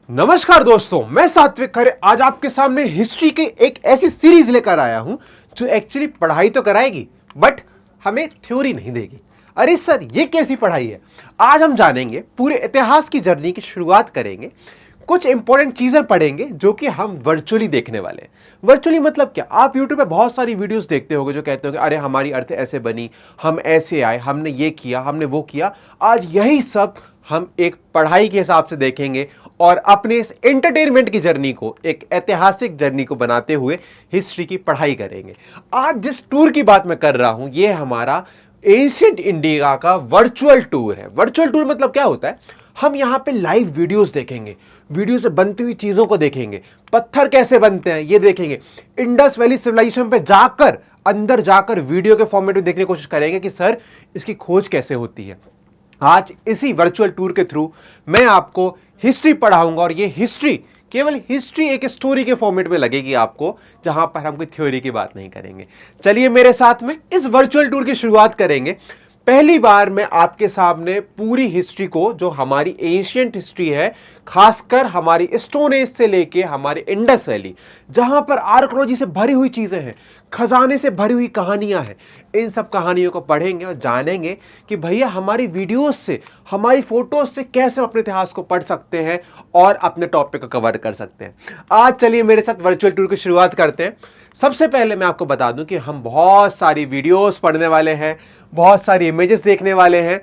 नमस्कार दोस्तों, मैं सात्विक खरे आज आपके सामने हिस्ट्री की एक ऐसी सीरीज लेकर आया हूं जो एक्चुअली पढ़ाई तो कराएगी बट हमें थ्योरी नहीं देगी। अरे सर, ये कैसी पढ़ाई है? आज हम जानेंगे, पूरे इतिहास की जर्नी की शुरुआत करेंगे, कुछ इंपॉर्टेंट चीजें पढ़ेंगे जो कि हम वर्चुअली देखने वाले हैं। वर्चुअली मतलब क्या? आप यूट्यूब पे बहुत सारी वीडियोस देखते होगे जो कहते होगे अरे हमारी अर्थ ऐसे बनी, हम ऐसे आए, हमने ये किया, हमने वो किया। आज यही सब हम एक पढ़ाई के हिसाब से देखेंगे और अपने इस एंटरटेनमेंट की जर्नी को एक ऐतिहासिक जर्नी को बनाते हुए हिस्ट्री की पढ़ाई करेंगे। आज जिस टूर की बात मैं कर रहा हूं, यह हमारा एंशिएंट इंडिया का वर्चुअल टूर है। वर्चुअल टूर मतलब क्या होता है? हम यहां पे लाइव वीडियोस देखेंगे, वीडियो से बनती हुई चीजों को देखेंगे, पत्थर कैसे बनते हैं ये देखेंगे, इंडस वैली सिविलाइजेशन पे जाकर, अंदर जाकर वीडियो के फॉर्मेट में देखने की कोशिश करेंगे कि सर इसकी खोज कैसे होती है। आज इसी वर्चुअल टूर के थ्रू मैं आपको हिस्ट्री पढ़ाऊंगा और ये हिस्ट्री, केवल हिस्ट्री एक स्टोरी के फॉर्मेट में लगेगी आपको, जहां पर हम कोई थ्योरी की बात नहीं करेंगे। चलिए मेरे साथ में इस वर्चुअल टूर की शुरुआत करेंगे। पहली बार मैं आपके सामने पूरी हिस्ट्री को, जो हमारी एंशिएंट हिस्ट्री है, खासकर हमारी स्टोन एज से लेके हमारे इंडस वैली, जहां पर आर्कियोलॉजी से भरी हुई चीजें हैं, खजाने से भरी हुई कहानियां हैं, इन सब कहानियों को पढ़ेंगे और जानेंगे कि भैया हमारी वीडियोस से, हमारी फोटोज से कैसे हम अपने इतिहास को पढ़ सकते हैं और अपने टॉपिक को कवर कर सकते हैं। आज चलिए मेरे साथ वर्चुअल टूर की शुरुआत करते हैं। सबसे पहले मैं आपको बता दूं कि हम बहुत सारी वीडियोस पढ़ने वाले हैं, बहुत सारी इमेजेस देखने वाले हैं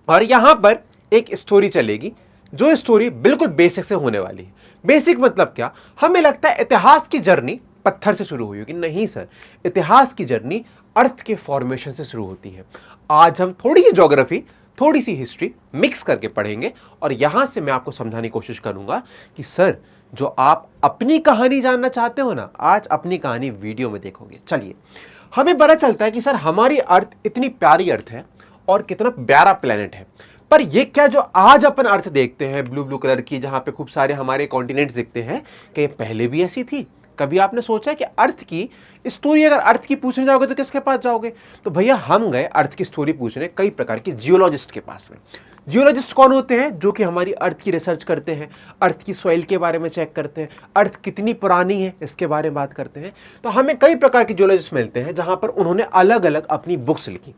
और यहां पर एक स्टोरी चलेगी जो स्टोरी बिल्कुल बेसिक से होने वाली है। बेसिक मतलब क्या? हमें लगता है इतिहास की जर्नी पत्थर से शुरू हुई होगी। नहीं सर, इतिहास की जर्नी अर्थ के फॉर्मेशन से शुरू होती है। आज हम थोड़ी सी ज्योग्राफी, थोड़ी सी हिस्ट्री मिक्स करके पढ़ेंगे और यहां से मैं आपको समझाने की कोशिश करूंगा कि सर, जो आप अपनी कहानी जानना चाहते हो ना, आज अपनी कहानी वीडियो में देखोगे। चलिए, हमें पता चलता है कि सर हमारी अर्थ इतनी प्यारी अर्थ है और कितना प्यारा प्लेनेट है, पर ये क्या जो आज अपन अर्थ देखते हैं ब्लू ब्लू कलर की, जहां पे खूब सारे हमारे कॉन्टिनेंट्स दिखते हैं, क्या ये पहले भी ऐसी थी? कभी आपने सोचा है कि अर्थ की स्टोरी अगर अर्थ की पूछने जाओगे तो किसके पास जाओगे? तो भैया हम गए अर्थ की स्टोरी पूछने कई प्रकार के जियोलॉजिस्ट के पास में। जियोलॉजिस्ट कौन होते हैं? जो कि हमारी अर्थ की रिसर्च करते हैं, अर्थ की सॉइल के बारे में चेक करते हैं, अर्थ कितनी पुरानी है इसके बारे में बात करते हैं। तो हमें कई प्रकार के जियोलॉजिस्ट मिलते हैं जहां पर उन्होंने अलग अलग अपनी बुक्स लिखी।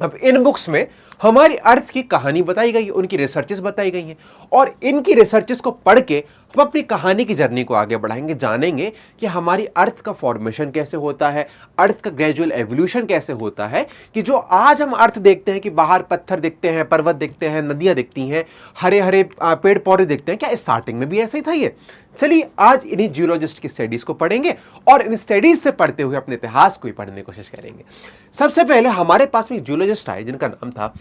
अब इन बुक्स में हमारी अर्थ की कहानी बताई गई है, उनकी रिसर्चेस बताई गई हैं और इनकी रिसर्चेस को पढ़ के हम अपनी कहानी की जर्नी को आगे बढ़ाएंगे, जानेंगे कि हमारी अर्थ का फॉर्मेशन कैसे होता है, अर्थ का ग्रेजुअल एवोल्यूशन कैसे होता है, कि जो आज हम अर्थ देखते हैं कि बाहर पत्थर दिखते हैं, पर्वत दिखते हैं, नदियां दिखती हैं, हरे हरे पेड़ पौधे दिखते हैं, क्या स्टार्टिंग में भी ऐसे ही था ये? चलिए आज इन्हीं जियोलॉजिस्ट की स्टडीज को पढ़ेंगे और इन स्टडीज से पढ़ते हुए अपने इतिहास को ही पढ़ने की कोशिश करेंगे। सबसे पहले हमारे पास में जियोलॉजिस्ट आए जिनका नाम था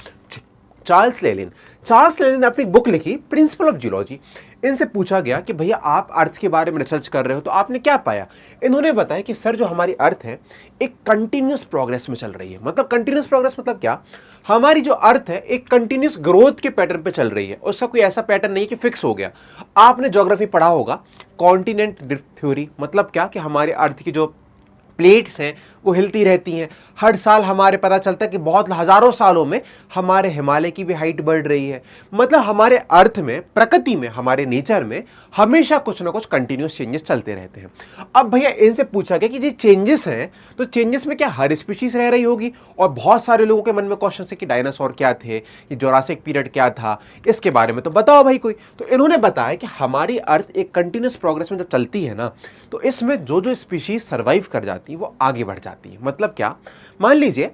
चार्ल्स लेलिन। चार्ल्स लेलिन ने अपनी बुक लिखी प्रिंसिपल ऑफ जियोलॉजी। इनसे पूछा गया कि भैया आप अर्थ के बारे में रिसर्च कर रहे हो तो आपने क्या पाया? इन्होंने बताया कि सर, जो हमारी अर्थ है एक कंटिन्यूस प्रोग्रेस में चल रही है। मतलब कंटिन्यूस प्रोग्रेस मतलब क्या? हमारी जो अर्थ है एक कंटिन्यूस ग्रोथ के पैटर्न पे चल रही है, उसका कोई ऐसा पैटर्न नहीं कि फिक्स हो गया। आपने ज्योग्राफी पढ़ा होगा, कॉन्टिनेंट ड्रिफ्ट थ्योरी। मतलब क्या कि हमारे अर्थ की जो प्लेट्स हैं वो हिलती रहती हैं। हर साल हमारे पता चलता है कि बहुत हजारों सालों में हमारे हिमालय की भी हाइट बढ़ रही है। मतलब हमारे अर्थ में, प्रकृति में, हमारे नेचर में हमेशा कुछ ना कुछ कंटिन्यूस चेंजेस चलते रहते हैं। अब भैया इनसे पूछा गया कि ये चेंजेस हैं तो चेंजेस में क्या हर स्पीशीज रह रही होगी? और बहुत सारे लोगों के मन में क्वेश्चन है कि डायनासोर क्या थे, ये जोरासिक पीरियड क्या था, इसके बारे में तो बताओ भाई कोई। तो इन्होंने बताया कि हमारी अर्थ एक कंटिन्यूस प्रोग्रेस में जब चलती है ना, तो इसमें जो जो स्पीशीज सर्वाइव कर जाती है वो आगे बढ़ जाती है। मतलब क्या? मान लीजिए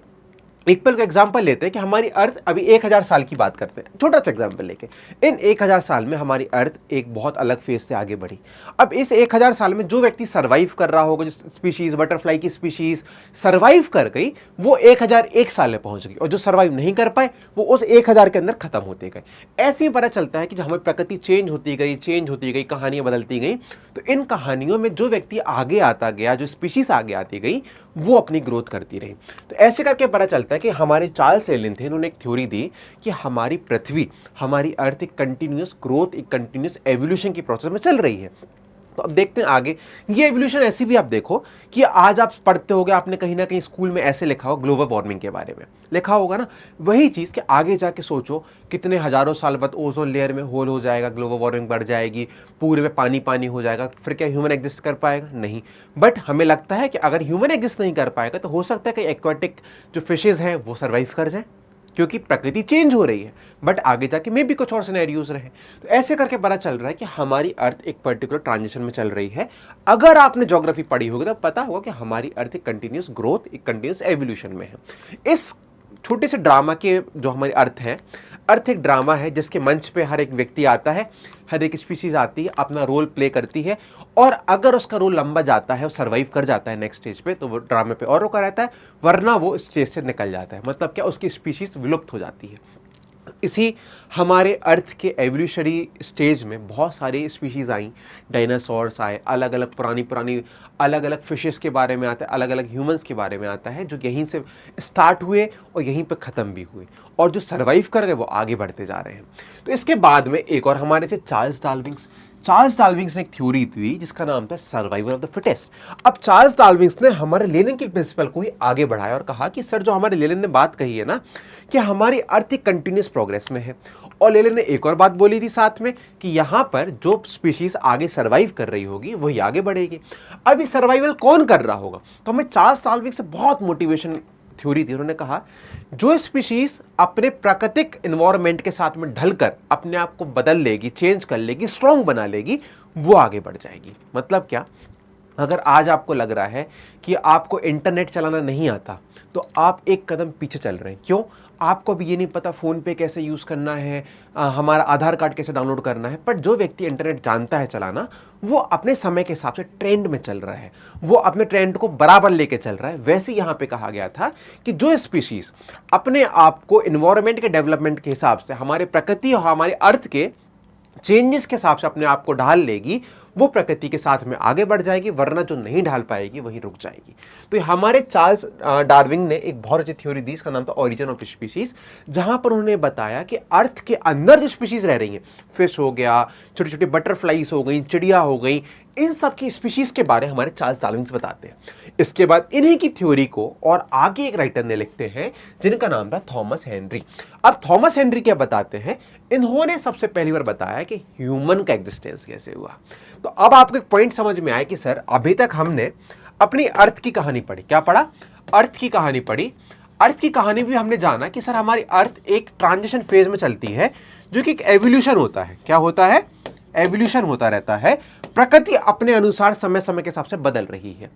एक पल का एग्जाम्पल लेते हैं कि हमारी अर्थ अभी 1000 साल की बात करते हैं, छोटा सा एग्जाम्पल लेके। इन 1000 साल में हमारी अर्थ एक बहुत अलग फेज से आगे बढ़ी। अब इस 1000 साल में जो व्यक्ति सर्वाइव कर रहा होगा, जो स्पीशीज, बटरफ्लाई की स्पीशीज सर्वाइव कर गई, वो 1001 साल में पहुंच गई और जो सर्वाइव नहीं कर पाए वो उस 1000 के अंदर खत्म होते गए। ऐसे ही पता चलता है कि हमें प्रकृति चेंज होती गई, कहानियां बदलती गई। तो इन कहानियों में जो व्यक्ति आगे आता गया, जो स्पीशीज आगे आती गई, वो अपनी ग्रोथ करती रही। तो ऐसे करके पता चलता है कि हमारे चार्ल्स लेलिन थे, इन्होंने एक थ्योरी दी कि हमारी पृथ्वी, हमारी अर्थ एक कंटिन्यूस ग्रोथ, एक कंटिन्यूस एवोल्यूशन की प्रोसेस में चल रही है। तो अब देखते हैं आगे। ये एवोल्यूशन ऐसी भी आप देखो कि आज आप पढ़ते होगे, आपने कहीं ना कहीं स्कूल में ऐसे लिखा हो ग्लोबल वार्मिंग के बारे में लिखा होगा ना, वही चीज़ कि आगे जाके सोचो कितने हजारों साल बाद ओजोन लेयर में होल हो जाएगा, ग्लोबल वार्मिंग बढ़ जाएगी, पूरे में पानी पानी हो जाएगा, फिर क्या ह्यूमन एग्जिस्ट कर पाएगा? नहीं। बट हमें लगता है कि अगर ह्यूमन एग्जिस्ट नहीं कर पाएगा तो हो सकता है कि एक्वाटिक जो फिशेज हैं वो सर्वाइव कर जाए, क्योंकि प्रकृति चेंज हो रही है। बट आगे जाके मे भी कुछ और सिनेरियोज रहे। तो ऐसे करके पता चल रहा है कि हमारी अर्थ एक पर्टिकुलर ट्रांजिशन में चल रही है। अगर आपने ज्योग्राफी पढ़ी होगी तो पता होगा कि हमारी अर्थ एक कंटिन्यूस ग्रोथ, एक कंटिन्यूस एवोल्यूशन में है। इस छोटे से ड्रामा के जो हमारी अर्थ है, अर्थ एक ड्रामा है जिसके मंच पे हर एक व्यक्ति आता है, हर एक स्पीशीज आती है, अपना रोल प्ले करती है, और अगर उसका रोल लंबा जाता है और सर्वाइव कर जाता है नेक्स्ट स्टेज पे तो वो ड्रामे पे और रुका रहता है, वरना वो स्टेज से निकल जाता है। मतलब क्या, उसकी स्पीशीज विलुप्त हो जाती है। इसी हमारे अर्थ के एवोल्यूशनरी स्टेज में बहुत सारी स्पीशीज़ आई, डायनासोर्स आए, अलग अलग पुरानी अलग अलग फिशेस के बारे में आता है, अलग अलग ह्यूमंस के बारे में आता है, जो यहीं से स्टार्ट हुए और यहीं पर ख़त्म भी हुए, और जो सर्वाइव कर गए वो आगे बढ़ते जा रहे हैं। तो इसके बाद में एक और हमारे थे चार्ल्स डार्विन्स। चार्ल्स डार्विन्स ने एक थ्योरी दी जिसका नाम था सर्वाइवल ऑफ द फिटेस्ट। अब चार्ल्स डार्विन्स ने हमारे लेनिन के प्रिंसिपल को ही आगे बढ़ाया और कहा कि सर, जो हमारे लेनिन ने बात कही है ना कि हमारी अर्थ एक कंटिन्यूस प्रोग्रेस में है, और लेनिन ने एक और बात बोली थी साथ में कि यहाँ पर जो स्पीशीज आगे सर्वाइव कर रही होगी वही आगे बढ़ेगी। अब ये सर्वाइवल कौन कर रहा होगा? तो हमें चार्ल्स डार्विन से बहुत मोटिवेशन थ्योरी थी। उन्होंने कहा जो स्पीशीज अपने प्राकृतिक एनवायरनमेंट के साथ में ढलकर अपने आप को बदल लेगी, चेंज कर लेगी, स्ट्रॉन्ग बना लेगी, वो आगे बढ़ जाएगी। मतलब क्या, अगर आज आपको लग रहा है कि आपको इंटरनेट चलाना नहीं आता तो आप एक कदम पीछे चल रहे हैं। क्यों? आपको भी ये नहीं पता फ़ोन पे कैसे यूज़ करना है, हमारा आधार कार्ड कैसे डाउनलोड करना है। पर जो व्यक्ति इंटरनेट जानता है चलाना, वो अपने समय के हिसाब से ट्रेंड में चल रहा है, वो अपने ट्रेंड को बराबर लेके चल रहा है। वैसे यहाँ पे कहा गया था कि जो स्पीशीज़ अपने आप को इन्वायरमेंट के डेवलपमेंट के हिसाब से, हमारे प्रकृति और हमारे अर्थ के चेंजेस के हिसाब से अपने आप को ढाल लेगी, वो प्रकृति के साथ में आगे बढ़ जाएगी, वरना जो नहीं ढाल पाएगी वही रुक जाएगी। तो हमारे चार्ल्स डार्विन ने एक बहुत अच्छी थ्योरी दी, इसका नाम था ओरिजिन ऑफ स्पीशीज, जहां पर उन्होंने बताया कि अर्थ के अंदर जो स्पीशीज रह रही हैं, फिश हो गया, छोटी छोटी बटरफ्लाईज हो गई, चिड़िया हो गई, इन सब की स्पीशीज के बारे में हमारे चार्ल्स डार्विन बताते हैं। इसके बाद इन्हीं की थ्योरी को और आगे एक राइटर ने लिखते हैं जिनका नाम था थॉमस हेनरी। अब थॉमस हेनरी क्या बताते हैं? इन्होंने सबसे पहली बार बताया कि ह्यूमन का एग्जिस्टेंस कैसे हुआ। तो अब आपको एक पॉइंट समझ में आया कि सर, अभी तक हमने अपनी अर्थ की कहानी पढ़ी। क्या पढ़ा? अर्थ की कहानी पढ़ी। अर्थ की कहानी भी हमने जाना कि सर, हमारी अर्थ एक ट्रांजिशन फेज में चलती है, जो कि एक एवोल्यूशन होता है। क्या होता है? एवोल्यूशन होता रहता है। प्रकृति अपने अनुसार समय समय के हिसाब से बदल रही है।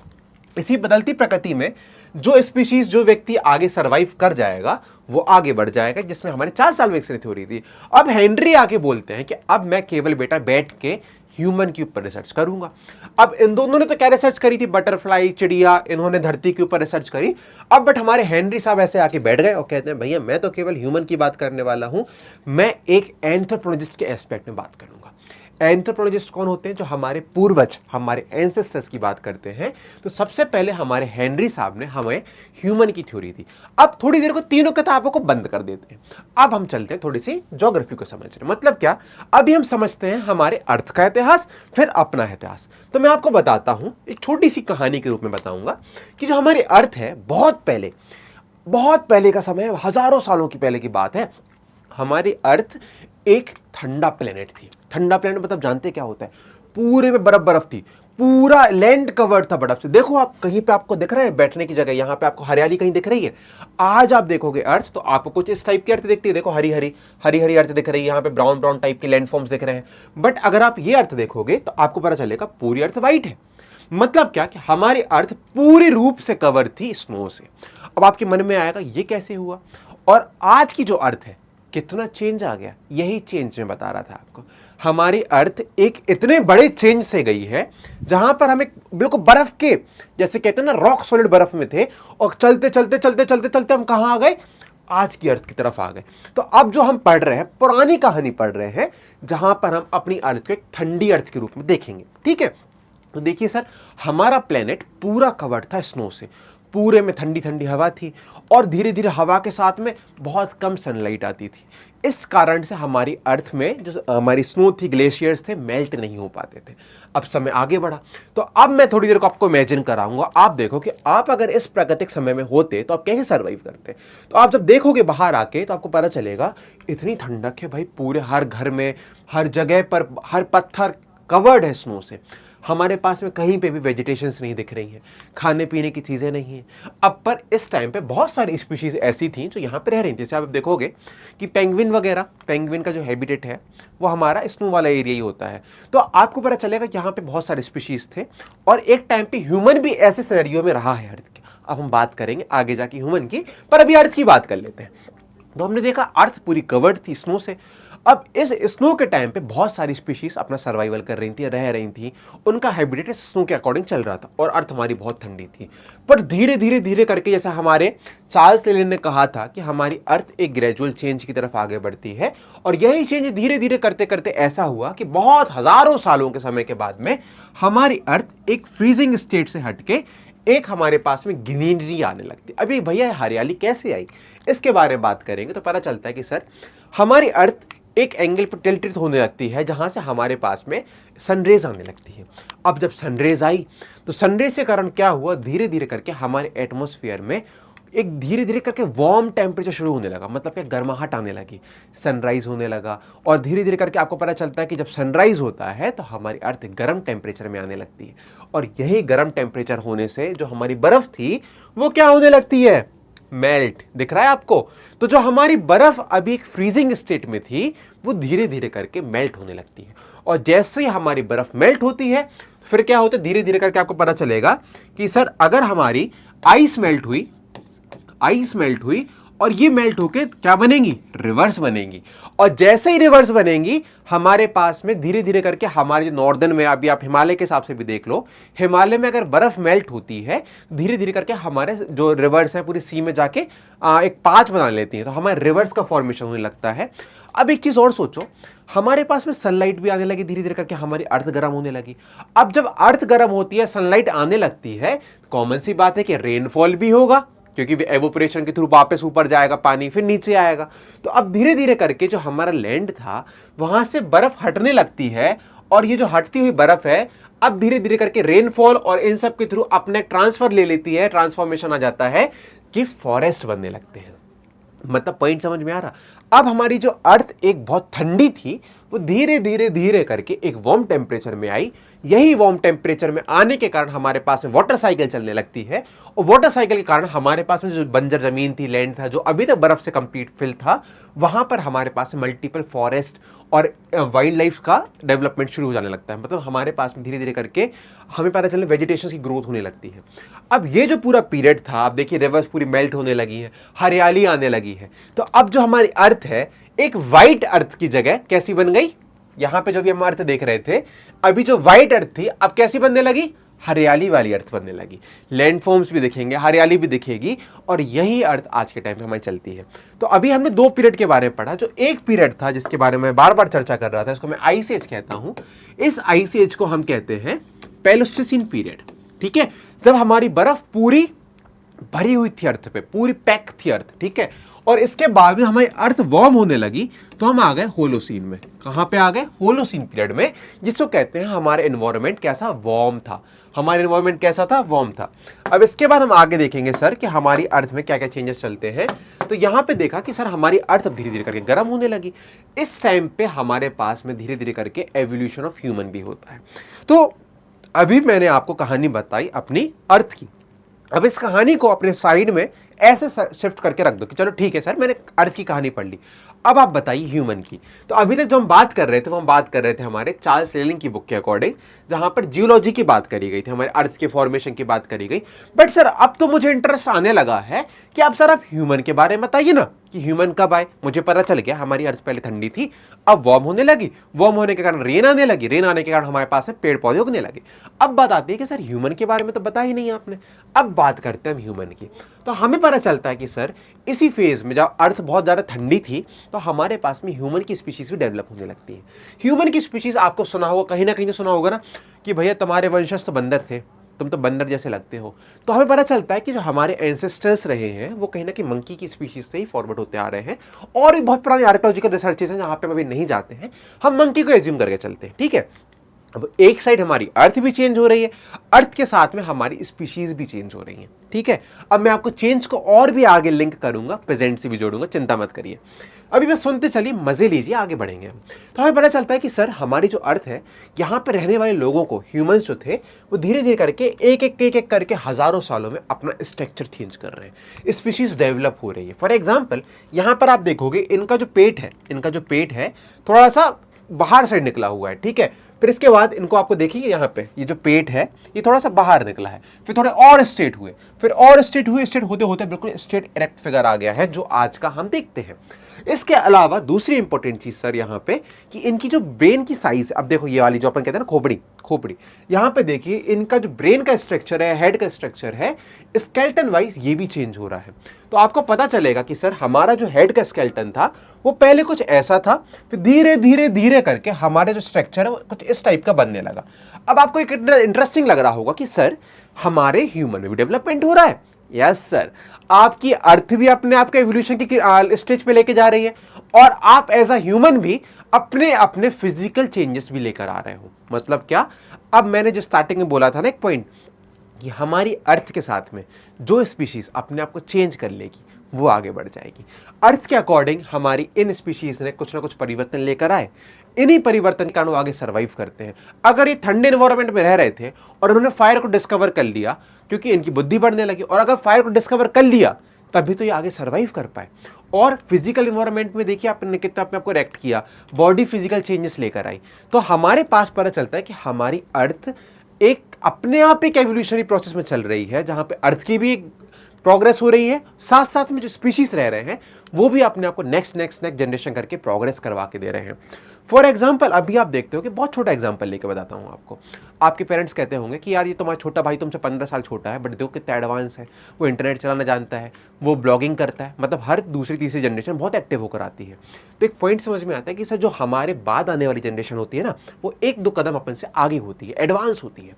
इसी बदलती प्रकृति में जो स्पीशीज, जो व्यक्ति आगे सर्वाइव कर जाएगा वो आगे बढ़ जाएगा, जिसमें हमारे चार्ल्स डार्विन ने थ्योरी थी। अब हेनरी आगे बोलते हैं कि अब मैं केवल बेटा बैठ के ह्यूमन के ऊपर रिसर्च करूंगा। अब इन दोनों ने तो क्या रिसर्च करी थी? बटरफ्लाई, चिड़िया, इन्होंने धरती के ऊपर रिसर्च करी। अब बट हमारे हेनरी साहब ऐसे आके बैठ गए और कहते हैं, भैया मैं तो केवल ह्यूमन की बात करने वाला हूं, मैं एक एंथ्रोपोलॉजिस्ट के एस्पेक्ट में बात करूंगा। एंथ्रोपोलॉजिस्ट कौन होते हैं? जो हमारे पूर्वज, हमारे एंसेस्टर्स की बात करते हैं। तो सबसे पहले हमारे हेनरी साहब ने हमें ह्यूमन की थ्योरी दी। अब थोड़ी देर को तीनों किताबों को बंद कर देते हैं। अब हम चलते हैं थोड़ी सी ज्योग्राफी को समझने। मतलब क्या, अभी हम समझते हैं हमारे अर्थ का इतिहास, फिर अपना इतिहास। तो मैं आपको बताता हूं, एक छोटी सी कहानी के रूप में बताऊंगा कि जो हमारी अर्थ है, बहुत पहले का समय, हजारों सालों की पहले की बात है। हमारी अर्थ एक ठंडा प्लेनेट थी। ठंडा प्लेनेट मतलब जानते क्या होता है? पूरे में बर्फ थी, पूरा लैंड कवर्ड था बर्फ से। देखो आप कहीं पे आपको दिख रहा है बैठने की जगह, यहां पे आपको हरियाली कहीं दिख रही है? आज आप देखोगे अर्थ तो आपको कुछ इस टाइप की अर्थ दिखती है। देखो हरी हरी अर्थ दिख रही है, यहाँ पे ब्राउन टाइप के लैंडफॉर्म्स दिख रहे हैं। बट अगर आप ये अर्थ देखोगे तो आपको पता चलेगा पूरी अर्थ व्हाइट है। मतलब क्या कि हमारी अर्थ पूरी रूप से कवर थी स्नो से। अब आपके मन में आएगा ये कैसे हुआ? और आज की जो अर्थ है, कितना चेंज आ गया। यही चेंज मैं बता रहा था आपको। हमारी अर्थ एक इतने बड़े चेंज से गई है, जहां पर हम एक बिल्कुल बर्फ के, जैसे कहते हैं ना, रॉक सॉलिड बर्फ में थे, और चलते हम कहां आ गए? आज की अर्थ की तरफ आ गए। तो अब जो हम पढ़ रहे हैं, पुरानी कहानी पढ़ रहे हैं, जहां पर हम अपनी अर्थ को एक ठंडी अर्थ के रूप में देखेंगे। ठीक है? तो देखिए सर, हमारा प्लेनेट पूरा कवर्ड था स्नो से, पूरे में ठंडी ठंडी हवा थी और धीरे धीरे हवा के साथ में बहुत कम सनलाइट आती थी। इस कारण से हमारी अर्थ में जो हमारी स्नो थी, ग्लेशियर्स थे, मेल्ट नहीं हो पाते थे। अब समय आगे बढ़ा, तो अब मैं थोड़ी देर को आपको इमेजिन कराऊंगा। आप देखो कि आप अगर इस प्राकृतिक समय में होते तो आप कैसे सर्वाइव करते। तो आप जब देखोगे बाहर आके तो आपको पता चलेगा इतनी ठंडक है भाई, पूरे हर घर में, हर जगह पर, हर पत्थर कवर्ड है स्नो से। हमारे पास में कहीं पे भी वेजिटेशंस नहीं दिख रही हैं, खाने पीने की चीज़ें नहीं हैं। अब पर इस टाइम पे बहुत सारी स्पीशीज़ ऐसी थी जो यहाँ पे रह रही थी। जैसे आप देखोगे कि पेंगुइन वगैरह, पेंगुइन का जो हैबिटेट है वो हमारा स्नो वाला एरिया ही होता है। तो आपको पता चलेगा यहाँ पे बहुत सारे स्पीशीज़ थे और एक टाइम पे ह्यूमन भी ऐसे सिनेरियो में रहा है अर्थ के। अब हम बात करेंगे आगे जाके ह्यूमन की, पर अभी अर्थ की बात कर लेते हैं। तो हमने देखा अर्थ पूरी कवर्ड थी स्नो से। अब इस स्नो के टाइम पे बहुत सारी स्पीशीज अपना सर्वाइवल कर रही थी, रह रही थी, उनका हैबिटेट स्नो के अकॉर्डिंग चल रहा था और अर्थ हमारी बहुत ठंडी थी। पर धीरे धीरे धीरे करके, जैसा हमारे चार्ल्स लिंडन ने कहा था कि हमारी अर्थ एक ग्रेजुअल चेंज की तरफ आगे बढ़ती है और यही चेंज धीरे धीरे करते करते ऐसा हुआ कि बहुत हजारों सालों के समय के बाद में हमारी अर्थ एक फ्रीजिंग स्टेट से हटके एक हमारे पास में ग्रीनरी आने लगती। अभी भैया हरियाली कैसे आई, इसके बारे में बात करेंगे तो पता चलता है कि सर हमारी अर्थ एक एंगल पर टिल्टेड होने लगती है जहां से हमारे पास में सनरेज आने लगती है। अब जब सनरेज आई तो सनरेज के कारण क्या हुआ, धीरे धीरे करके हमारे एटमॉस्फेयर में एक धीरे धीरे करके वार्म टेम्परेचर शुरू होने लगा, मतलब कि गर्माहट आने लगी, सनराइज होने लगा। और धीरे धीरे करके आपको पता चलता है कि जब सनराइज होता है तो हमारी अर्थ गर्म टेम्परेचर में आने लगती है और यही गर्म टेम्परेचर होने से जो हमारी बर्फ थी वो क्या होने लगती है, मेल्ट। दिख रहा है आपको? तो जो हमारी बर्फ अभी एक फ्रीजिंग स्टेट में थी वो धीरे धीरे करके मेल्ट होने लगती है और जैसे ही हमारी बर्फ मेल्ट होती है फिर क्या होता है, धीरे धीरे करके आपको पता चलेगा कि सर अगर हमारी आइस मेल्ट हुई और ये मेल्ट होके क्या बनेंगी, रिवर्स बनेंगी। और जैसे ही रिवर्स बनेंगी हमारे पास में धीरे धीरे करके हमारे जो नॉर्दर्न में, अभी आप हिमालय के हिसाब से भी देख लो, हिमालय में अगर बर्फ मेल्ट होती है धीरे धीरे करके हमारे जो रिवर्स है पूरी सी में जाके एक पाथ बना लेती है, तो हमारे रिवर्स का फॉर्मेशन होने लगता है। अब एक चीज और सोचो, हमारे पास में सनलाइट भी आने लगी, धीरे धीरे करके हमारी अर्थ गर्म होने लगी। अब जब अर्थ गर्म होती है, सनलाइट आने लगती है, कॉमन सी बात है कि रेनफॉल भी होगा क्योंकि एवोपरेशन के थ्रू वापस ऊपर जाएगा पानी, फिर नीचे आएगा। तो अब धीरे धीरे करके जो हमारा लैंड था वहां से बर्फ हटने लगती है और ये जो हटती हुई बर्फ है अब धीरे धीरे करके रेनफॉल और इन सब के थ्रू अपने ट्रांसफर ले लेती है, ट्रांसफॉर्मेशन आ जाता है कि फॉरेस्ट बनने लगते हैं। मतलब पॉइंट समझ में आ रहा? अब हमारी जो अर्थ एक बहुत ठंडी थी वो धीरे धीरे धीरे करके एक वार्म टेम्परेचर में आई। यही वार्म टेम्परेचर में आने के कारण हमारे पास में वाटर साइकिल चलने लगती है और वाटर साइकिल के कारण हमारे पास में जो बंजर जमीन थी, लैंड था, जो अभी तक बर्फ से कंप्लीट फिल था, वहां पर हमारे पास मल्टीपल फॉरेस्ट और वाइल्ड लाइफ का डेवलपमेंट शुरू हो जाने लगता है। मतलब हमारे पास में धीरे धीरे करके हमें पता चले वेजिटेशन की ग्रोथ होने लगती है। अब ये जो पूरा पीरियड था, आप देखिए रिवर्स पूरी मेल्ट होने लगी है, हरियाली आने लगी है। तो अब जो हमारी अर्थ है एक व्हाइट अर्थ की जगह कैसी बन गई, यहां पे जो भी हम अर्थ देख रहे थे, अभी जो व्हाइट अर्थ थी अब कैसी बनने लगी, हरियाली वाली अर्थ बनने लगी। लैंडफॉर्म्स भी दिखेंगे, हरियाली भी दिखेगी और यही अर्थ आज के टाइम पे हमारी चलती है। तो अभी हमने दो पीरियड के बारे में पढ़ा। जो एक पीरियड था जिसके बारे में बार बार चर्चा कर रहा था, इसको मैं आइस एज कहता हूं। इस आइस एज को हम कहते हैं पैलेस्टोसिन पीरियड। ठीक है, जब हमारी बर्फ पूरी भरी हुई थी अर्थ पे, पूरी पैक थी अर्थ। ठीक है, और इसके बाद में हमारी अर्थ वार्म होने लगी तो हम आ गए होलोसीन में। कहां पे आ गए, होलोसीन पीरियड में, जिसको कहते हैं हमारे एनवायरनमेंट कैसा, वार्म था। हमारे एनवायरनमेंट कैसा था, वार्म था। अब इसके बाद हम आगे देखेंगे सर कि हमारी अर्थ में क्या क्या चेंजेस चलते हैं। तो यहां पे देखा कि सर हमारी अर्थ अब धीरे धीरे करके गर्म होने लगी। इस टाइम पे हमारे पास में धीरे धीरे करके एवोल्यूशन ऑफ ह्यूमन भी होता है। तो अभी मैंने आपको कहानी बताई अपनी अर्थ की। अब इस कहानी को अपने साइड में ऐसे शिफ्ट करके रख दो कि चलो ठीक है सर, मैंने अर्थ की कहानी पढ़ ली, अब आप बताइए ह्यूमन की। तो अभी तक जो हम बात कर रहे थे वो हम बात कर रहे थे हमारे चार्ल्स लिंडन की बुक के अकॉर्डिंग, जहां पर जियोलॉजी की बात करी गई थी, हमारे अर्थ के फॉर्मेशन की बात करी गई। बट सर अब तो मुझे इंटरेस्ट आने लगा है कि अब सर आप ह्यूमन के बारे में बताइए ना, कि ह्यूमन कब आए। मुझे पता चल गया हमारी अर्थ पहले ठंडी थी, अब वार्म होने लगी, वार्म होने के कारण रेन आने लगी, रेन आने के कारण हमारे पास पेड़ पौधे उगने लगे। अब बात आती है कि सर ह्यूमन के बारे में तो बता ही नहीं आपने, अब बात करते हैं हम ह्यूमन की। तो हमें पता चलता है कि सर इसी फेज में जब अर्थ बहुत ज्यादा ठंडी थी तो हमारे पास में ह्यूमन की स्पीशीज भी डेवलप होने लगती है। ह्यूमन की स्पीशीज आपको सुना होगा, कहीं ना कहीं तो सुना होगा ना कि भैया तुम्हारे वंशज तो बंदर थे, तुम तो बंदर जैसे लगते हो। तो हमें पता चलता है कि जो हमारे एंसेस्टर्स रहे हैं वो कहीं ना कहीं मंकी की स्पीशीज से ही फॉरवर्ड होते आ रहे हैं। और भी बहुत पुरानी आर्कियोलॉजिकल रिसर्चेज हैं जहां पे हम अभी नहीं जाते हैं, हम मंकी को एज्यूम करके चलते हैं, ठीक है। अब एक साइड हमारी अर्थ भी चेंज हो रही है, अर्थ के साथ में हमारी स्पीशीज भी चेंज हो रही हैं, ठीक है। अब मैं आपको चेंज को और भी आगे लिंक करूंगा, प्रेजेंट से भी जोड़ूंगा, चिंता मत करिए। अभी बस सुनते चलिए, मजे लीजिए, आगे बढ़ेंगे हम। तो हमें पता चलता है कि सर हमारी जो अर्थ है, यहाँ पर रहने वाले लोगों को, ह्यूमंस जो थे, वो धीरे धीरे करके एक करके हजारों सालों में अपना स्ट्रक्चर चेंज कर रहे हैं, स्पीशीज डेवलप हो रही है। फॉर एग्जाम्पल यहाँ पर आप देखोगे इनका जो पेट है थोड़ा सा बाहर साइड निकला हुआ है, ठीक है। फिर इसके बाद इनको आपको देखिए यहाँ पे ये जो पेट है ये थोड़ा सा बाहर निकला है, फिर थोड़े और स्ट्रेट हुए, फिर और स्ट्रेट हुए, स्ट्रेट होते होते बिल्कुल स्ट्रेट इरेक्ट फिगर आ गया है जो आज का हम देखते हैं। इसके अलावा दूसरी इंपॉर्टेंट चीज सर यहाँ पे कि इनकी जो ब्रेन की साइज, अब देखो ये वाली जो अपन कहते हैं ना खोपड़ी, यहाँ पे देखिए इनका जो ब्रेन का स्ट्रक्चर है, हेड का स्ट्रक्चर है, स्केलेटन वाइज ये भी चेंज हो रहा है। तो आपको पता चलेगा कि सर हमारा जो हेड का स्केलेटन था वो पहले कुछ ऐसा था, फिर धीरे धीरे धीरे करके हमारे जो स्ट्रक्चर है वो कुछ इस टाइप का बनने लगा। अब आपको एक इंटरेस्टिंग लग रहा होगा कि सर हमारे ह्यूमन में भी डेवलपमेंट हो रहा है। यस सर, आपकी अर्थ भी अपने आप के एवोल्यूशन की स्टेज पे लेके जा रही है, और आप एज अ ह्यूमन भी अपने अपने फिजिकल चेंजेस भी लेकर आ रहे हो। मतलब क्या, अब मैंने जो स्टार्टिंग में बोला था ना एक पॉइंट, कि हमारी अर्थ के साथ में जो स्पीशीज अपने आप को चेंज कर लेगी वो आगे बढ़ जाएगी। अर्थ के अकॉर्डिंग हमारी इन स्पीशीज ने कुछ ना कुछ परिवर्तन लेकर आए, इन्हीं परिवर्तन के कारण वो आगे सर्वाइव करते हैं। अगर ये ठंडे एनवायरनमेंट में रह रहे थे और उन्होंने फायर को डिस्कवर कर लिया क्योंकि इनकी बुद्धि बढ़ने लगी, और अगर फायर को डिस्कवर कर लिया तभी तो ये आगे सर्वाइव कर पाए। और फिजिकल इन्वायरमेंट में देखिए आपने कितना अपने आपको रिएक्ट किया, बॉडी फिजिकल चेंजेस लेकर आई। तो हमारे पास पता चलता है कि हमारी अर्थ एक अपने आप एक एवोल्यूशनरी प्रोसेस में चल रही है, जहां पे अर्थ की भी प्रोग्रेस हो रही है, साथ साथ में जो स्पीशीज रह रहे हैं वो भी अपने आप को नेक्स्ट जनरेशन करके प्रोग्रेस करवा के दे रहे हैं। फॉर एग्जाम्पल अभी आप देखते हो कि बहुत छोटा एग्जाम्पल लेके बताता हूँ आपको। आपके पेरेंट्स कहते होंगे कि यार ये तुम्हारा छोटा भाई तुमसे 15 साल छोटा है, बट देखो कितना एडवांस है, वो इंटरनेट चलाना जानता है, वो ब्लॉगिंग करता है, मतलब हर दूसरी तीसरी जनरेशन बहुत एक्टिव होकर आती है। तो एक पॉइंट समझ में आता है कि सर जो हमारे बाद आने वाली जनरेशन होती है ना, वो एक दो कदम अपन से आगे होती है, एडवांस होती है।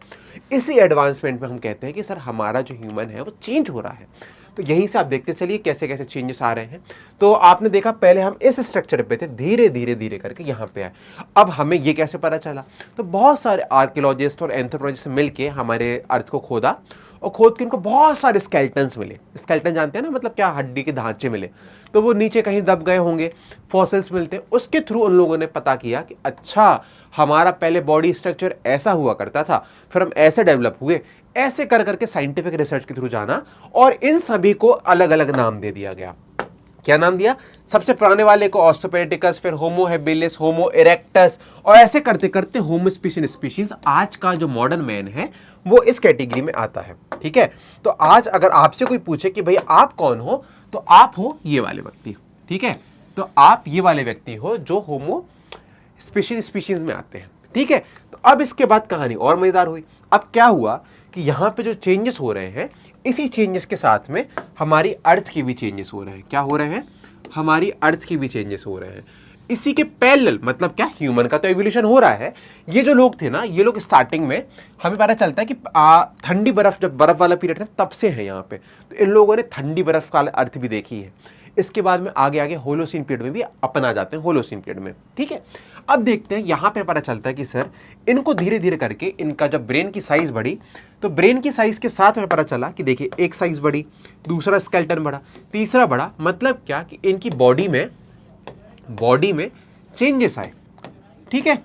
इसी एडवांसमेंट में हम कहते हैं कि सर हमारा जो ह्यूमन है वो चेंज हो रहा है। तो यहीं से आप देखते चलिए कैसे कैसे चेंजेस आ रहे हैं। तो आपने देखा पहले हम इस स्ट्रक्चर पे थे, धीरे धीरे धीरे करके यहाँ पे आए। अब हमें ये कैसे पता चला, तो बहुत सारे आर्कियोलॉजिस्ट और एंथ्रोपोलॉजिस्ट मिलके हमारे अर्थ को खोदा, और खोद के उनको बहुत सारे स्केलेटन्स मिले। स्केलेटन जानते हैं ना, मतलब क्या, हड्डी के ढांचे मिले। तो वो नीचे कहीं दब गए होंगे, फॉसिल्स मिलते हैं, उसके थ्रू उन लोगों ने पता किया कि अच्छा हमारा पहले बॉडी स्ट्रक्चर ऐसा हुआ करता था, फिर हम ऐसे डेवलप हुए, ऐसे कर करके साइंटिफिक रिसर्च के थ्रू जाना, और इन सभी को अलग अलग नाम दे दिया गया। क्या नाम दिया, सबसे पुराने वाले को ऑस्ट्रोपेडिटिकस, फिर होमो हेबिलिस, होमो इरेक्टस, और ऐसे करते करते होमो स्पीशीज आज का जो मॉडर्न मैन है वो इस कैटेगरी में आता है, ठीक है। तो आज अगर आपसे कोई पूछे कि भाई आप कौन हो, तो आप हो ये वाले व्यक्ति, ठीक है। तो आप ये वाले व्यक्ति हो जो होमो स्पीशीज में आते हैं, ठीक है। तो अब इसके बाद कहानी और मजेदार हुई। अब क्या हुआ कि यहाँ पे जो चेंजेस हो रहे हैं, इसी चेंजेस के साथ में हमारी अर्थ की भी चेंजेस हो रहे हैं। क्या हो रहे हैं, हमारी अर्थ की भी चेंजेस हो रहे हैं। इसी के पैरेलल, मतलब क्या, ह्यूमन का तो एवोल्यूशन हो रहा है। ये जो लोग थे ना, ये लोग स्टार्टिंग में हमें पता चलता है कि ठंडी बर्फ, जब बर्फ वाला पीरियड था तब से है यहाँ पे। तो इन लोगों ने ठंडी बर्फ का अर्थ भी देखी है। इसके बाद में आगे आगे होलोसीन पीरियड में भी अपन आ जाते हैं, होलोसीन पीरियड में, ठीक है। अब देखते हैं यहाँ पे पता चलता है कि सर इनको धीरे धीरे करके इनका जब ब्रेन की साइज बढ़ी, तो ब्रेन की साइज के साथ में पता चला कि देखिए एक साइज बढ़ी, दूसरा स्केलेटन बढ़ा, तीसरा बढ़ा। मतलब क्या कि इनकी बॉडी में चेंजेस आए, ठीक है।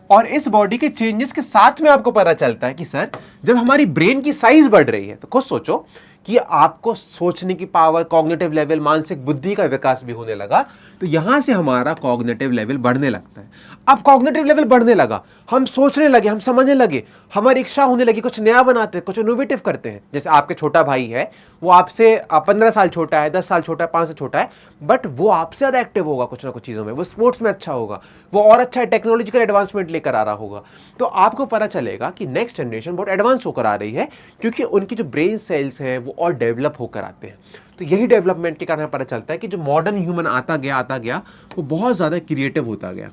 और इस बॉडी के चेंजेस के साथ में आपको पता चलता है कि सर जब हमारी ब्रेन की साइज बढ़ रही है, तो खुद सोचो कि आपको सोचने की पावर, कॉग्निटिव लेवल, मानसिक बुद्धि का विकास भी होने लगा। तो यहां से हमारा कॉग्निटिव लेवल बढ़ने लगता है। अब कॉग्निटिव लेवल बढ़ने लगा, हम सोचने लगे, हम समझने लगे, हमारी इच्छा होने लगी, कुछ नया बनाते हैं, कुछ इनोवेटिव करते हैं। जैसे आपके छोटा भाई है, वो आपसे 15 साल छोटा है, 10 साल छोटा है, 5 साल छोटा है, बट वो आपसे ज़्यादा एक्टिव होगा कुछ ना कुछ चीज़ों में, वो स्पोर्ट्स में अच्छा होगा, वो और अच्छा टेक्नोलॉजिकल एडवांसमेंट लेकर आ रहा होगा। तो आपको पता चलेगा कि नेक्स्ट जनरेशन बहुत एडवांस होकर आ रही है, क्योंकि उनकी जो ब्रेन सेल्स हैं वो और डेवलप होकर आते हैं। तो यही डेवलपमेंट के कारण पता चलता है कि जो मॉडर्न ह्यूमन आता गया वो बहुत ज़्यादा क्रिएटिव होता गया।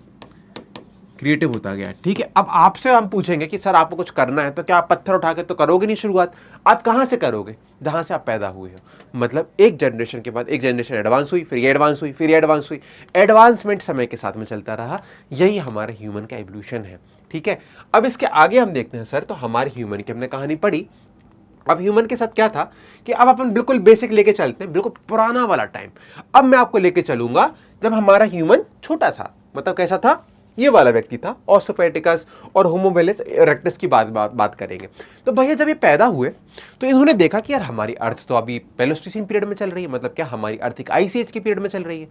क्रिएटिव होता गया। ठीक है, अब आपसे हम पूछेंगे कि सर आपको कुछ करना है तो क्या आप पत्थर उठा के तो करोगे नहीं शुरुआत, आप कहाँ से करोगे, जहाँ से आप पैदा हुए हो। मतलब एक जनरेशन के बाद एक जनरेशन एडवांस हुई, फिर ये एडवांस हुई, फिर ये एडवांस हुई, एडवांसमेंट समय के साथ में चलता रहा। यही हमारा ह्यूमन का एवोल्यूशन है। ठीक है, अब इसके आगे हम देखते हैं सर, तो हमारे ह्यूमन की हमने कहानी पढ़ी। अब ह्यूमन के साथ क्या था कि अब अपन बिल्कुल बेसिक लेके चलते हैं, बिल्कुल पुराना वाला टाइम। अब मैं आपको लेके चलूंगा जब हमारा ह्यूमन छोटा था। मतलब कैसा था, ये वाला व्यक्ति था, ऑस्ट्रोपेटिकस और होमोवेलिस इरेक्टस की बात करेंगे। तो भैया जब ये पैदा हुए तो इन्होंने देखा कि यार हमारी अर्थ तो अभी प्लेस्टोसीन पीरियड में चल रही है। मतलब क्या, हमारी अर्थ एक आइस एज की पीरियड में चल रही है।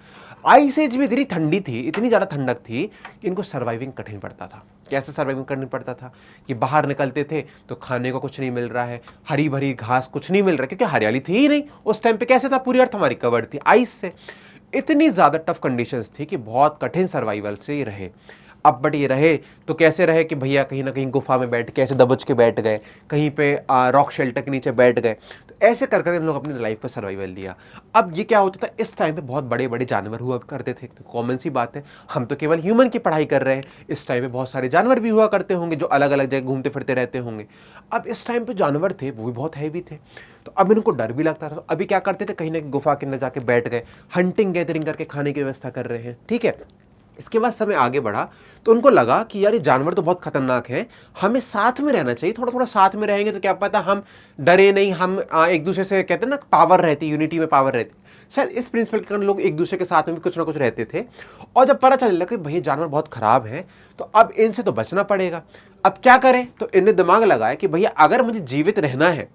आइस एज में इतनी ठंडी थी, इतनी ज़्यादा ठंडक थी कि इनको सर्वाइविंग कठिन पड़ता था। कैसे सर्वाइविंग करनी पड़ता था कि बाहर निकलते थे तो खाने को कुछ नहीं मिल रहा है, हरी भरी घास कुछ नहीं मिल रहा, क्योंकि हरियाली थी ही नहीं उस टाइम पे। कैसे था, पूरी अर्थ हमारी कवर्ड थी आइस से। इतनी ज़्यादा टफ कंडीशंस थी कि बहुत कठिन सर्वाइवल से रहे। अब बट ये रहे तो कैसे रहे कि भैया कहीं ना कहीं गुफा में बैठ के ऐसे दबोच के बैठ गए, कहीं पे रॉक शेल्टर के नीचे बैठ गए। तो ऐसे कर कर इन लोग अपनी लाइफ का सर्वाइवल लिया। अब ये क्या होता था, इस टाइम पे बहुत बड़े बड़े जानवर हुआ करते थे। तो कॉमन सी बात है, हम तो केवल ह्यूमन की पढ़ाई कर रहे हैं, इस टाइम पे बहुत सारे जानवर भी हुआ करते होंगे जो अलग अलग जगह घूमते फिरते रहते होंगे। अब इस टाइम पे जानवर थे वो भी बहुत हैवी थे, तो अब इनको डर भी लगता था। तो अभी क्या करते थे, कहीं ना कहीं गुफा के अंदर जाके बैठ गए, हंटिंग गैदरिंग करके खाने की व्यवस्था कर रहे हैं। ठीक है, इसके बाद समय आगे बढ़ा तो उनको लगा कि यार ये जानवर तो बहुत खतरनाक है, हमें साथ में रहना चाहिए। थोड़ा थोड़ा साथ में रहेंगे तो क्या पता हम डरे नहीं, हम एक दूसरे से, कहते हैं ना पावर रहती, यूनिटी में पावर रहती। शायद इस प्रिंसिपल के कारण लोग एक दूसरे के साथ में भी कुछ ना कुछ रहते थे। और जब पता चलने लगा कि भैया जानवर बहुत खराब है तो अब इनसे तो बचना पड़ेगा। अब क्या करें, तो इनने दिमाग लगाया कि भैया अगर मुझे जीवित रहना है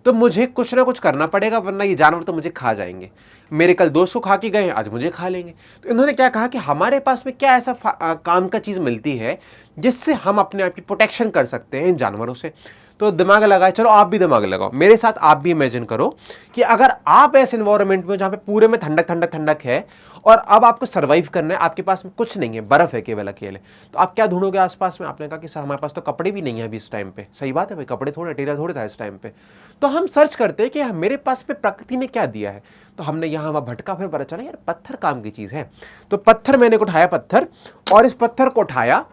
तो मुझे कुछ ना कुछ करना पड़ेगा, वरना ये जानवर तो मुझे खा जाएंगे। मेरे कल दोस्त को खा के गए, आज मुझे खा लेंगे। तो इन्होंने क्या कहा कि हमारे पास में क्या ऐसा काम का चीज़ मिलती है जिससे हम अपने आप की प्रोटेक्शन कर सकते हैं इन जानवरों से। तो दिमाग लगाए, चलो आप भी दिमाग लगाओ मेरे साथ, आप भी इमेजिन करो कि अगर आप ऐसे एनवायरनमेंट में जहाँ पे पूरे में ठंडक ठंडक ठंडक है और अब आपको सर्वाइव करना है, आपके पास में कुछ नहीं है, बर्फ है केवल अकेले, तो आप क्या ढूंढोगे आसपास में। आपने कहा कि सर हमारे पास तो कपड़े भी नहीं है अभी इस टाइम पे। सही बात है भाई, कपड़े थोड़े टेलर थोड़े था इस टाइम पे। तो हम सर्च करते हैं कि मेरे पास में प्रकृति ने क्या दिया है। तो हमने यहाँ वहाँ भटका, फिर पता चला यार पत्थर काम की चीज़ है। तो पत्थर मैंने उठाया, पत्थर, और इस पत्थर को उठाया,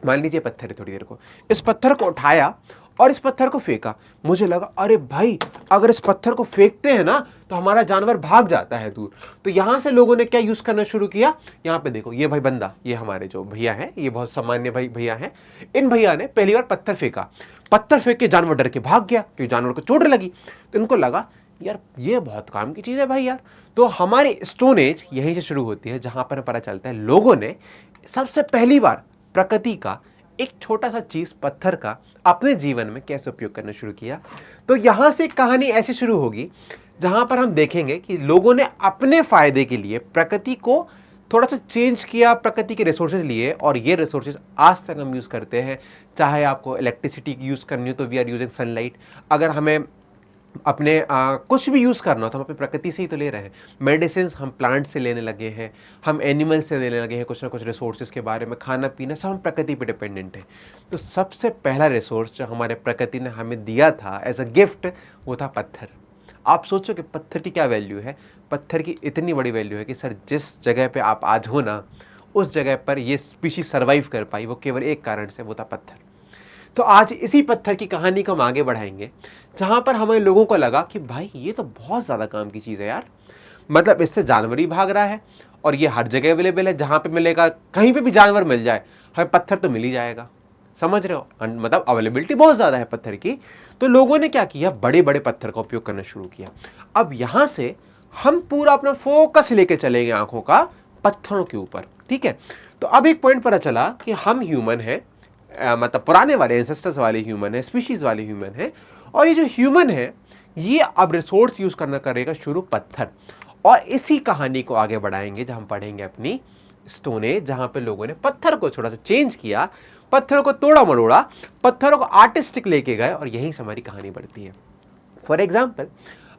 मान लीजिए पत्थर है, थोड़ी देर को इस पत्थर को उठाया और इस पत्थर को फेंका। मुझे लगा अरे भाई अगर इस पत्थर को फेंकते हैं ना तो हमारा जानवर भाग जाता है दूर। तो यहां से लोगों ने क्या यूज करना शुरू किया, यहाँ पे देखो ये भाई बंदा, ये हमारे जो भैया हैं, ये बहुत सामान्य भैया हैं। इन भैया ने पहली बार पत्थर फेंका, पत्थर फेंक के जानवर डर के भाग गया क्योंकि जानवर को चोट लगी। तो इनको लगा यार ये बहुत काम की चीज है भाई यार। तो हमारी स्टोन एज यहीं से शुरू होती है, जहां पर पता चलता है लोगों ने सबसे पहली बार प्रकृति का एक छोटा सा चीज पत्थर का अपने जीवन में कैसे उपयोग करना शुरू किया। तो यहां से कहानी ऐसी शुरू होगी जहां पर हम देखेंगे कि लोगों ने अपने फायदे के लिए प्रकृति को थोड़ा सा चेंज किया, प्रकृति के रिसोर्सेज लिए, और ये रिसोर्सेज आज तक हम यूज करते हैं। चाहे आपको इलेक्ट्रिसिटी यूज करनी हो तो वी आर यूजिंग सनलाइट, अगर हमें अपने कुछ भी यूज़ करना हो तो हम अपनी प्रकृति से ही तो ले रहे हैं। मेडिसिन हम प्लांट से लेने लगे हैं, हम एनिमल से लेने लगे हैं, कुछ ना कुछ रिसोर्सेज के बारे में, खाना पीना सब हम प्रकृति पे डिपेंडेंट है। तो सबसे पहला रिसोर्स जो हमारे प्रकृति ने हमें दिया था एज अ गिफ्ट, वो था पत्थर। आप सोचो कि पत्थर की क्या वैल्यू है। पत्थर की इतनी बड़ी वैल्यू है कि सर जिस जगह पे आप आज हो ना, उस जगह पर ये स्पीशीज सर्वाइव कर पाई वो केवल एक कारण से, वो था पत्थर। तो आज इसी पत्थर की कहानी को हम आगे बढ़ाएंगे, जहां पर हमें लोगों को लगा कि भाई ये तो बहुत ज़्यादा काम की चीज़ है यार। मतलब इससे जानवर ही भाग रहा है और ये हर जगह अवेलेबल है, जहां पे मिलेगा, कहीं पे भी जानवर मिल जाए हमें पत्थर तो मिल ही जाएगा। समझ रहे हो, मतलब अवेलेबिलिटी बहुत ज़्यादा है पत्थर की। तो लोगों ने क्या किया, बड़े बड़े पत्थर का उपयोग करना शुरू किया। अब यहां से हम पूरा अपना फोकस लेके चलेंगे आंखों का पत्थरों के ऊपर। ठीक है, तो अब एक पॉइंट पता चला कि हम ह्यूमन है, मतलब पुराने वाले एंसेस्टर्स वाले ह्यूमन है, स्पीशीज वाले ह्यूमन है, और ये जो ह्यूमन है ये अब रिसोर्स यूज करना करेगा शुरू पत्थर। और इसी कहानी को आगे बढ़ाएंगे जब हम पढ़ेंगे अपनी स्टोन एज, जहां पे लोगों ने पत्थर को थोड़ा सा चेंज किया, पत्थरों को तोड़ा मरोड़ा, पत्थरों को आर्टिस्टिक लेके गए, और यहीं से हमारी कहानी बढ़ती है। फॉर एग्जाम्पल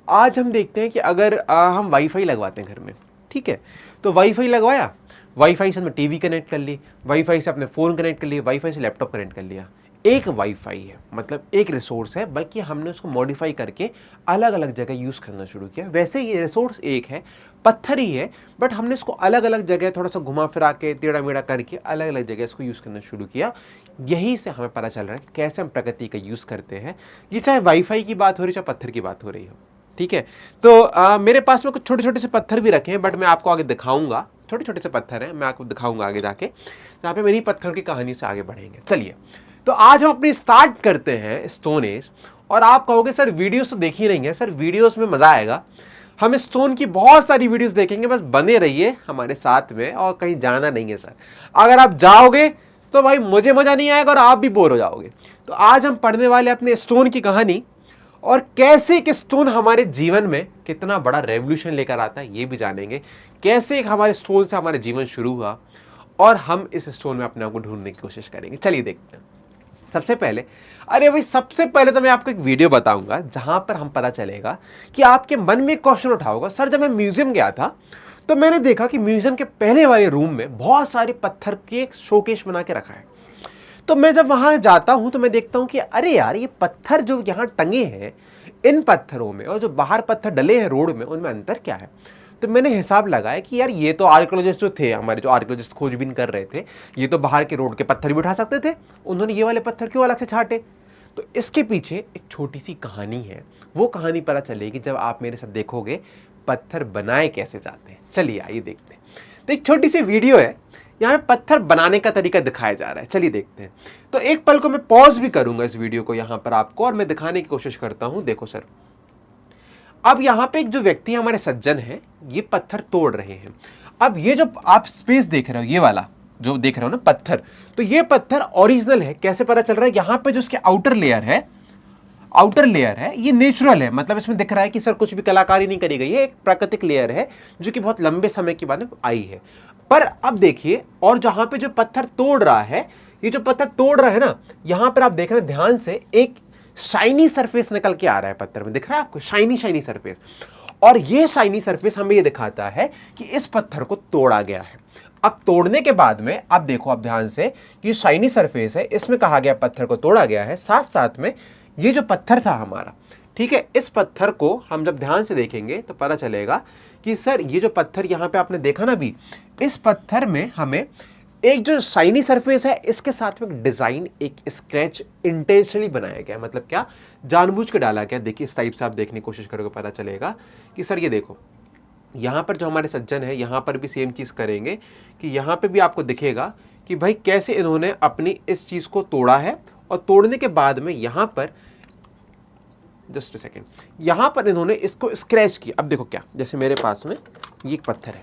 आज हम देखते हैं कि अगर हम वाईफाई लगवाते हैं घर में, ठीक है, तो वाईफाई लगवाया, वाईफाई से हमने टीवी कनेक्ट कर ली, वाईफाई से अपने फ़ोन कनेक्ट कर लिया, वाईफाई से लैपटॉप कनेक्ट कर लिया। एक वाईफाई है, मतलब एक रिसोर्स है, बल्कि हमने उसको मॉडिफाई करके अलग अलग जगह यूज़ करना शुरू किया। वैसे ये रिसोर्स एक है, पत्थर ही है, बट हमने इसको अलग अलग जगह थोड़ा सा घुमा फिरा के टेढ़ा मेढ़ा करके अलग अलग जगह इसको यूज़ करना शुरू किया। यही से हमें पता चल रहा है कि कैसे हम प्रकृति का यूज़ करते हैं। ये चाहे वाईफाई की बात हो रही, चाहे पत्थर की बात हो रही हो, ठीक है। तो मेरे पास में कुछ छोटे छोटे से पत्थर भी रखे हैं, बट मैं आपको आगे दिखाऊंगा। छोटे छोटे से पत्थर हैं, मैं आपको दिखाऊंगा आगे जाके, यहाँ पे मेरी पत्थर की कहानी से आगे बढ़ेंगे। चलिए, तो आज हम अपनी स्टार्ट करते हैं स्टोन एज। और आप कहोगे सर वीडियोस तो देख ही नहीं है। सर वीडियोस में मजा आएगा, हम स्टोन की बहुत सारी वीडियोस देखेंगे, बस बने रहिए हमारे साथ में और कहीं जाना नहीं है सर। अगर आप जाओगे तो भाई मुझे मजा नहीं आएगा और आप भी बोर हो जाओगे। तो आज हम पढ़ने वाले अपने स्टोन की कहानी, और कैसे एक स्टोन हमारे जीवन में कितना बड़ा रेवोल्यूशन लेकर आता है ये भी जानेंगे। कैसे एक हमारे स्टोन से हमारा जीवन शुरू हुआ और हम इस स्टोन में अपने आप को ढूंढने की कोशिश करेंगे। चलिए देखते हैं। सबसे पहले, अरे भाई सबसे पहले तो मैं आपको एक वीडियो बताऊंगा जहां पर हम पता चलेगा कि आपके मन में एक क्वेश्चन उठा होगा, सर जब मैं म्यूजियम गया था तो मैंने देखा कि म्यूजियम के पहले वाले रूम में बहुत सारे पत्थर के एक शोकेस बना के रखा है। तो मैं जब वहां जाता हूं तो मैं देखता हूं कि अरे यार, ये पत्थर जो यहां टंगे हैं, इन पत्थरों में और जो बाहर पत्थर डले हैं रोड में, उनमें अंतर क्या है। तो मैंने हिसाब लगाया कि यार ये तो आर्कियोलॉजिस्ट जो थे, हमारे जो आर्कियोलॉजिस्ट खोजबीन कर रहे थे, ये तो बाहर के रोड के पत्थर भी उठा सकते थे, उन्होंने ये वाले पत्थर क्यों अलग से छाटे। तो इसके पीछे एक छोटी सी कहानी है। वो कहानी पता चलेगी जब आप मेरे साथ देखोगे पत्थर बनाए कैसे जाते हैं। चलिए आइए देखते हैं। तो एक छोटी सी वीडियो है, यहाँ पे पत्थर बनाने का तरीका दिखाया जा रहा है। चलिए देखते हैं। तो एक पल को मैं पॉज भी करूंगा इस वीडियो को यहाँ पर आपको, और मैं दिखाने की कोशिश करता हूं। देखो सर, अब यहाँ पे एक जो व्यक्ति हमारे सज्जन है, ये पत्थर तोड़ रहे हैं। अब ये जो आप स्पेस देख रहे हो, ये वाला जो देख रहे हो ना पत्थर, तो ये पत्थर ओरिजिनल है। कैसे पता चल रहा है, यहाँ पे जो इसके आउटर लेयर है, ये नेचुरल है। मतलब इसमें दिख रहा है कि सर कुछ भी कलाकारी नहीं करी गई है, एक प्राकृतिक लेयर है जो कि बहुत लंबे समय के बाद आई है। पर अब देखिए, और जहां पे जो पत्थर तोड़ रहा है, ये जो पत्थर तोड़ रहा है ना, यहां पर आप देख रहे हैं ध्यान से, एक शाइनी सरफेस निकल के आ रहा है पत्थर में। दिख रहा है आपको शाइनी सरफेस। और ये शाइनी सरफेस हमें ये दिखाता है कि इस पत्थर को तोड़ा गया है। अब तोड़ने के बाद में अब देखो, अब ध्यान से, कि शाइनी सरफेस है, इसमें कहा गया पत्थर को तोड़ा गया है। साथ साथ में ये जो पत्थर था हमारा, ठीक है, इस पत्थर को हम जब ध्यान से देखेंगे तो पता चलेगा कि सर ये जो पत्थर यहां पे आपने देखा ना अभी, इस पत्थर में हमें एक जो शाइनी सरफेस है, इसके साथ में एक डिजाइन, एक स्क्रैच इंटेंशनली बनाया गया। मतलब क्या, जानबूझ के डाला गया। देखिए इस टाइप से आप देखने की कोशिश करोगे, पता चलेगा कि सर ये देखो, यहां पर जो हमारे सज्जन है, यहां पर भी सेम चीज करेंगे कि यहां पे भी आपको दिखेगा कि भाई कैसे इन्होंने अपनी इस चीज को तोड़ा है, और तोड़ने के बाद में यहां पर जस्ट अ सेकेंड, यहां पर इन्होंने इसको स्क्रैच किया। अब देखो क्या, जैसे मेरे पास में ये एक पत्थर है,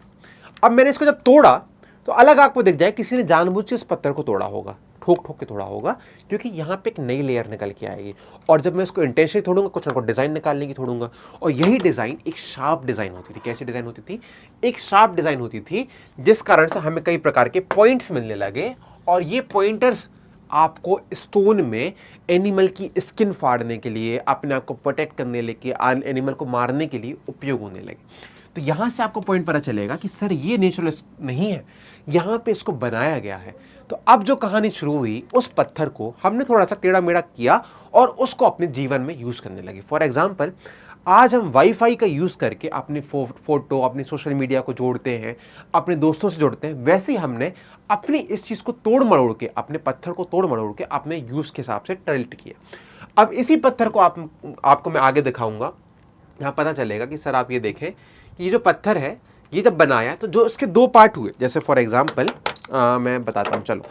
अब मैंने इसको जब तोड़ा तो अलग आपको दिख जाए किसी ने जानबूझ से इस पत्थर को तोड़ा होगा, ठोक ठोक के तोड़ा होगा, क्योंकि यहाँ पे एक नई लेयर निकल के आएगी। और जब मैं इसको इंटेंशनली तोड़ूंगा, कुछ ना कुछ डिजाइन निकालने की तोड़ूंगा, और यही डिजाइन एक शार्प डिजाइन होती थी। कैसी डिजाइन होती थी, एक शार्प डिजाइन होती थी, जिस कारण से हमें कई प्रकार के पॉइंट्स मिलने लगे। और ये पॉइंटर्स आपको स्टोन में एनिमल की स्किन फाड़ने के लिए, अपने आप को प्रोटेक्ट करने के लिए, एनिमल को मारने के लिए उपयोग होने लगे। तो यहां से आपको पॉइंट पता चलेगा कि सर ये नेचुरल नहीं है, यहां पे इसको बनाया गया है। तो अब जो कहानी शुरू हुई, उस पत्थर को हमने थोड़ा सा टेढ़ा मेढ़ा किया और उसको अपने जीवन में यूज करने लगे। फॉर एग्जाम्पल, आज हम वाईफाई का यूज करके अपनी फोटो, अपनी सोशल मीडिया को जोड़ते हैं, अपने दोस्तों से जोड़ते हैं। वैसे ही हमने अपनी इस चीज को तोड़ मरोड़ के, अपने पत्थर को तोड़ मरोड़ के अपने यूज के हिसाब से ट्रीट किया। अब इसी पत्थर को आपको मैं आगे दिखाऊंगा। यहां पता चलेगा कि सर आप ये देखें, ये जो पत्थर है, ये जब बनाया तो जो इसके दो पार्ट हुए। जैसे फॉर एग्जाम्पल मैं बताता हूँ, चलो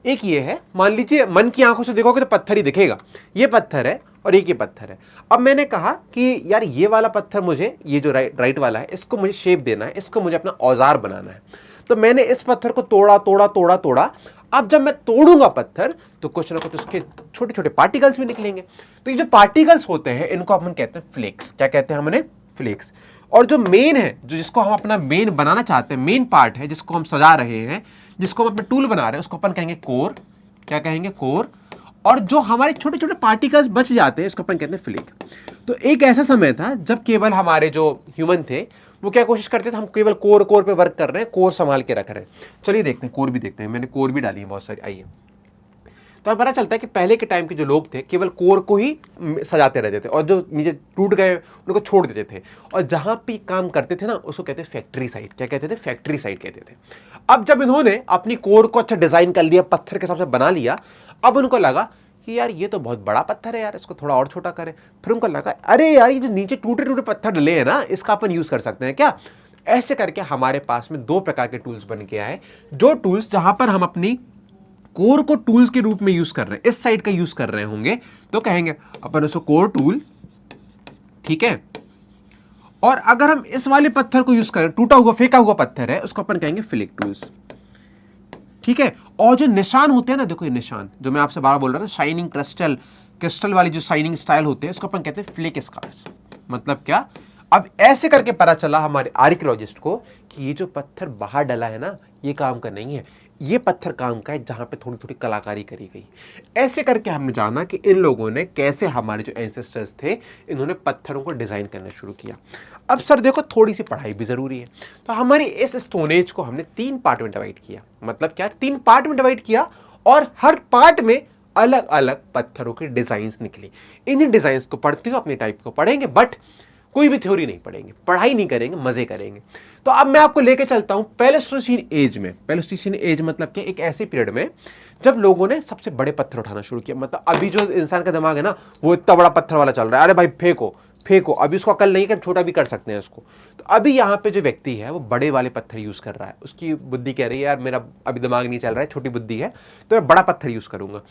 एक ये है, मान लीजिए मन की आंखों से देखोगे तो पत्थर ही दिखेगा, ये पत्थर है और एक ये पत्थर है। अब मैंने कहा कि यार ये वाला पत्थर मुझे, ये जो राइट वाला है, इसको मुझे शेप देना है, इसको मुझे अपना औजार बनाना है। तो मैंने इस पत्थर को तोड़ा। अब जब मैं तोड़ूंगा पत्थर तो कुछ ना कुछ उसके छोटे छोटे पार्टिकल्स भी निकलेंगे। तो ये जो पार्टिकल्स होते हैं, इनको अपन कहते हैं फ्लेक्स। क्या कहते हैं हमने, फ्लेक्स। और जो मेन है, जो जिसको हम अपना मेन बनाना चाहते हैं, मेन पार्ट है, जिसको हम सजा रहे हैं, जिसको हम अपना टूल बना रहे हैं, उसको अपन कहेंगे कोर। क्या कहेंगे, कोर। और जो हमारे छोटे छोटे पार्टिकल्स बच जाते हैं, इसको अपन कहते हैं फ्लेक। तो एक ऐसा समय था जब केवल हमारे जो ह्यूमन थे, वो क्या कोशिश करते थे, हम केवल कोर पे वर्क कर रहे हैं, कोर संभाल के रख रहे हैं। चलिए देखते हैं, कोर भी देखते हैं। मैंने कोर भी डाली है बहुत सारी, आइए। तो हमें पता चलता है कि पहले के टाइम के जो लोग थे केवल कोर को ही सजाते रहते थे और जो नीचे टूट गए उनको छोड़ देते थे, और जहां पे काम करते थे ना उसको कहते थे फैक्ट्री साइट। क्या कहते थे? फैक्ट्री साइट कहते थे। अब जब इन्होंने अपनी कोर को अच्छा डिजाइन कर लिया, पत्थर के हिसाब से बना लिया, अब उनको लगा कि यार ये तो बहुत बड़ा पत्थर है यार, इसको थोड़ा और छोटा करें। फिर उनको लगा अरे यार ये जो नीचे टूटे टूटे पत्थर डले हैं ना, इसका अपन यूज कर सकते हैं क्या। ऐसे करके हमारे पास में दो प्रकार के टूल्स बन के आए, जो टूल्स जहां पर हम अपनी कोर को टूल्स के रूप में यूज कर रहे हैं, इस साइड का यूज कर रहे होंगे तो कहेंगे अपन उसको कोर टूल, ठीक है। और अगर हम इस वाले पत्थर को यूज करें, टूटा हुआ फेंका हुआ पत्थर है, उसको अपन कहेंगे फिलिक टूल्स, ठीक है। और जो निशान होते हैं ना, देखो ये निशान जो मैं आपसे बार बोल रहा था, शाइनिंग क्रिस्टल वाली जो शाइनिंग स्टाइल होते हैं, इसको अपन कहते हैं फ्लिक स्कार्स। मतलब क्या? अब ऐसे करके पता चला हमारे आर्कियोलॉजिस्ट को कि ये जो पत्थर बाहर डला है ना, ये काम का नहीं है, ये पत्थर काम का है जहां पे थोड़ी थोड़ी कलाकारी करी गई। ऐसे करके हमने जाना कि इन लोगों ने कैसे, हमारे जो एंसेस्टर्स थे, इन्होंने पत्थरों को डिजाइन करना शुरू किया। अब सर देखो थोड़ी सी पढ़ाई भी जरूरी है, तो हमारी इस स्टोन एज को हमने 3 पार्ट में डिवाइड किया। मतलब क्या? 3 पार्ट में डिवाइड किया, और हर पार्ट में अलग अलग पत्थरों के डिजाइन्स निकली। इन्हीं डिजाइन्स को पढ़ते हुए अपने टाइप को पढ़ेंगे, बट कोई भी थ्योरी नहीं पढ़ेंगे, पढ़ाई नहीं करेंगे, मजे करेंगे। तो अब मैं आपको लेके चलता हूं पैलेस्टोसीन एज में। पैलेस्टोसीन एज मतलब कि एक ऐसे पीरियड में जब लोगों ने सबसे बड़े पत्थर उठाना शुरू किया। मतलब अभी जो इंसान का दिमाग है ना, वो इतना बड़ा पत्थर वाला चल रहा है, अरे भाई फेंको फेंको, अभी उसको अकल नहीं है कि हम छोटा भी कर सकते हैं उसको। तो अभी यहाँ पे जो व्यक्ति है वो बड़े वाले पत्थर यूज कर रहा है, उसकी बुद्धि कह रही है यार मेरा अभी दिमाग नहीं चल रहा है, छोटी बुद्धि है, तो मैं बड़ा पत्थर यूज करूंगा।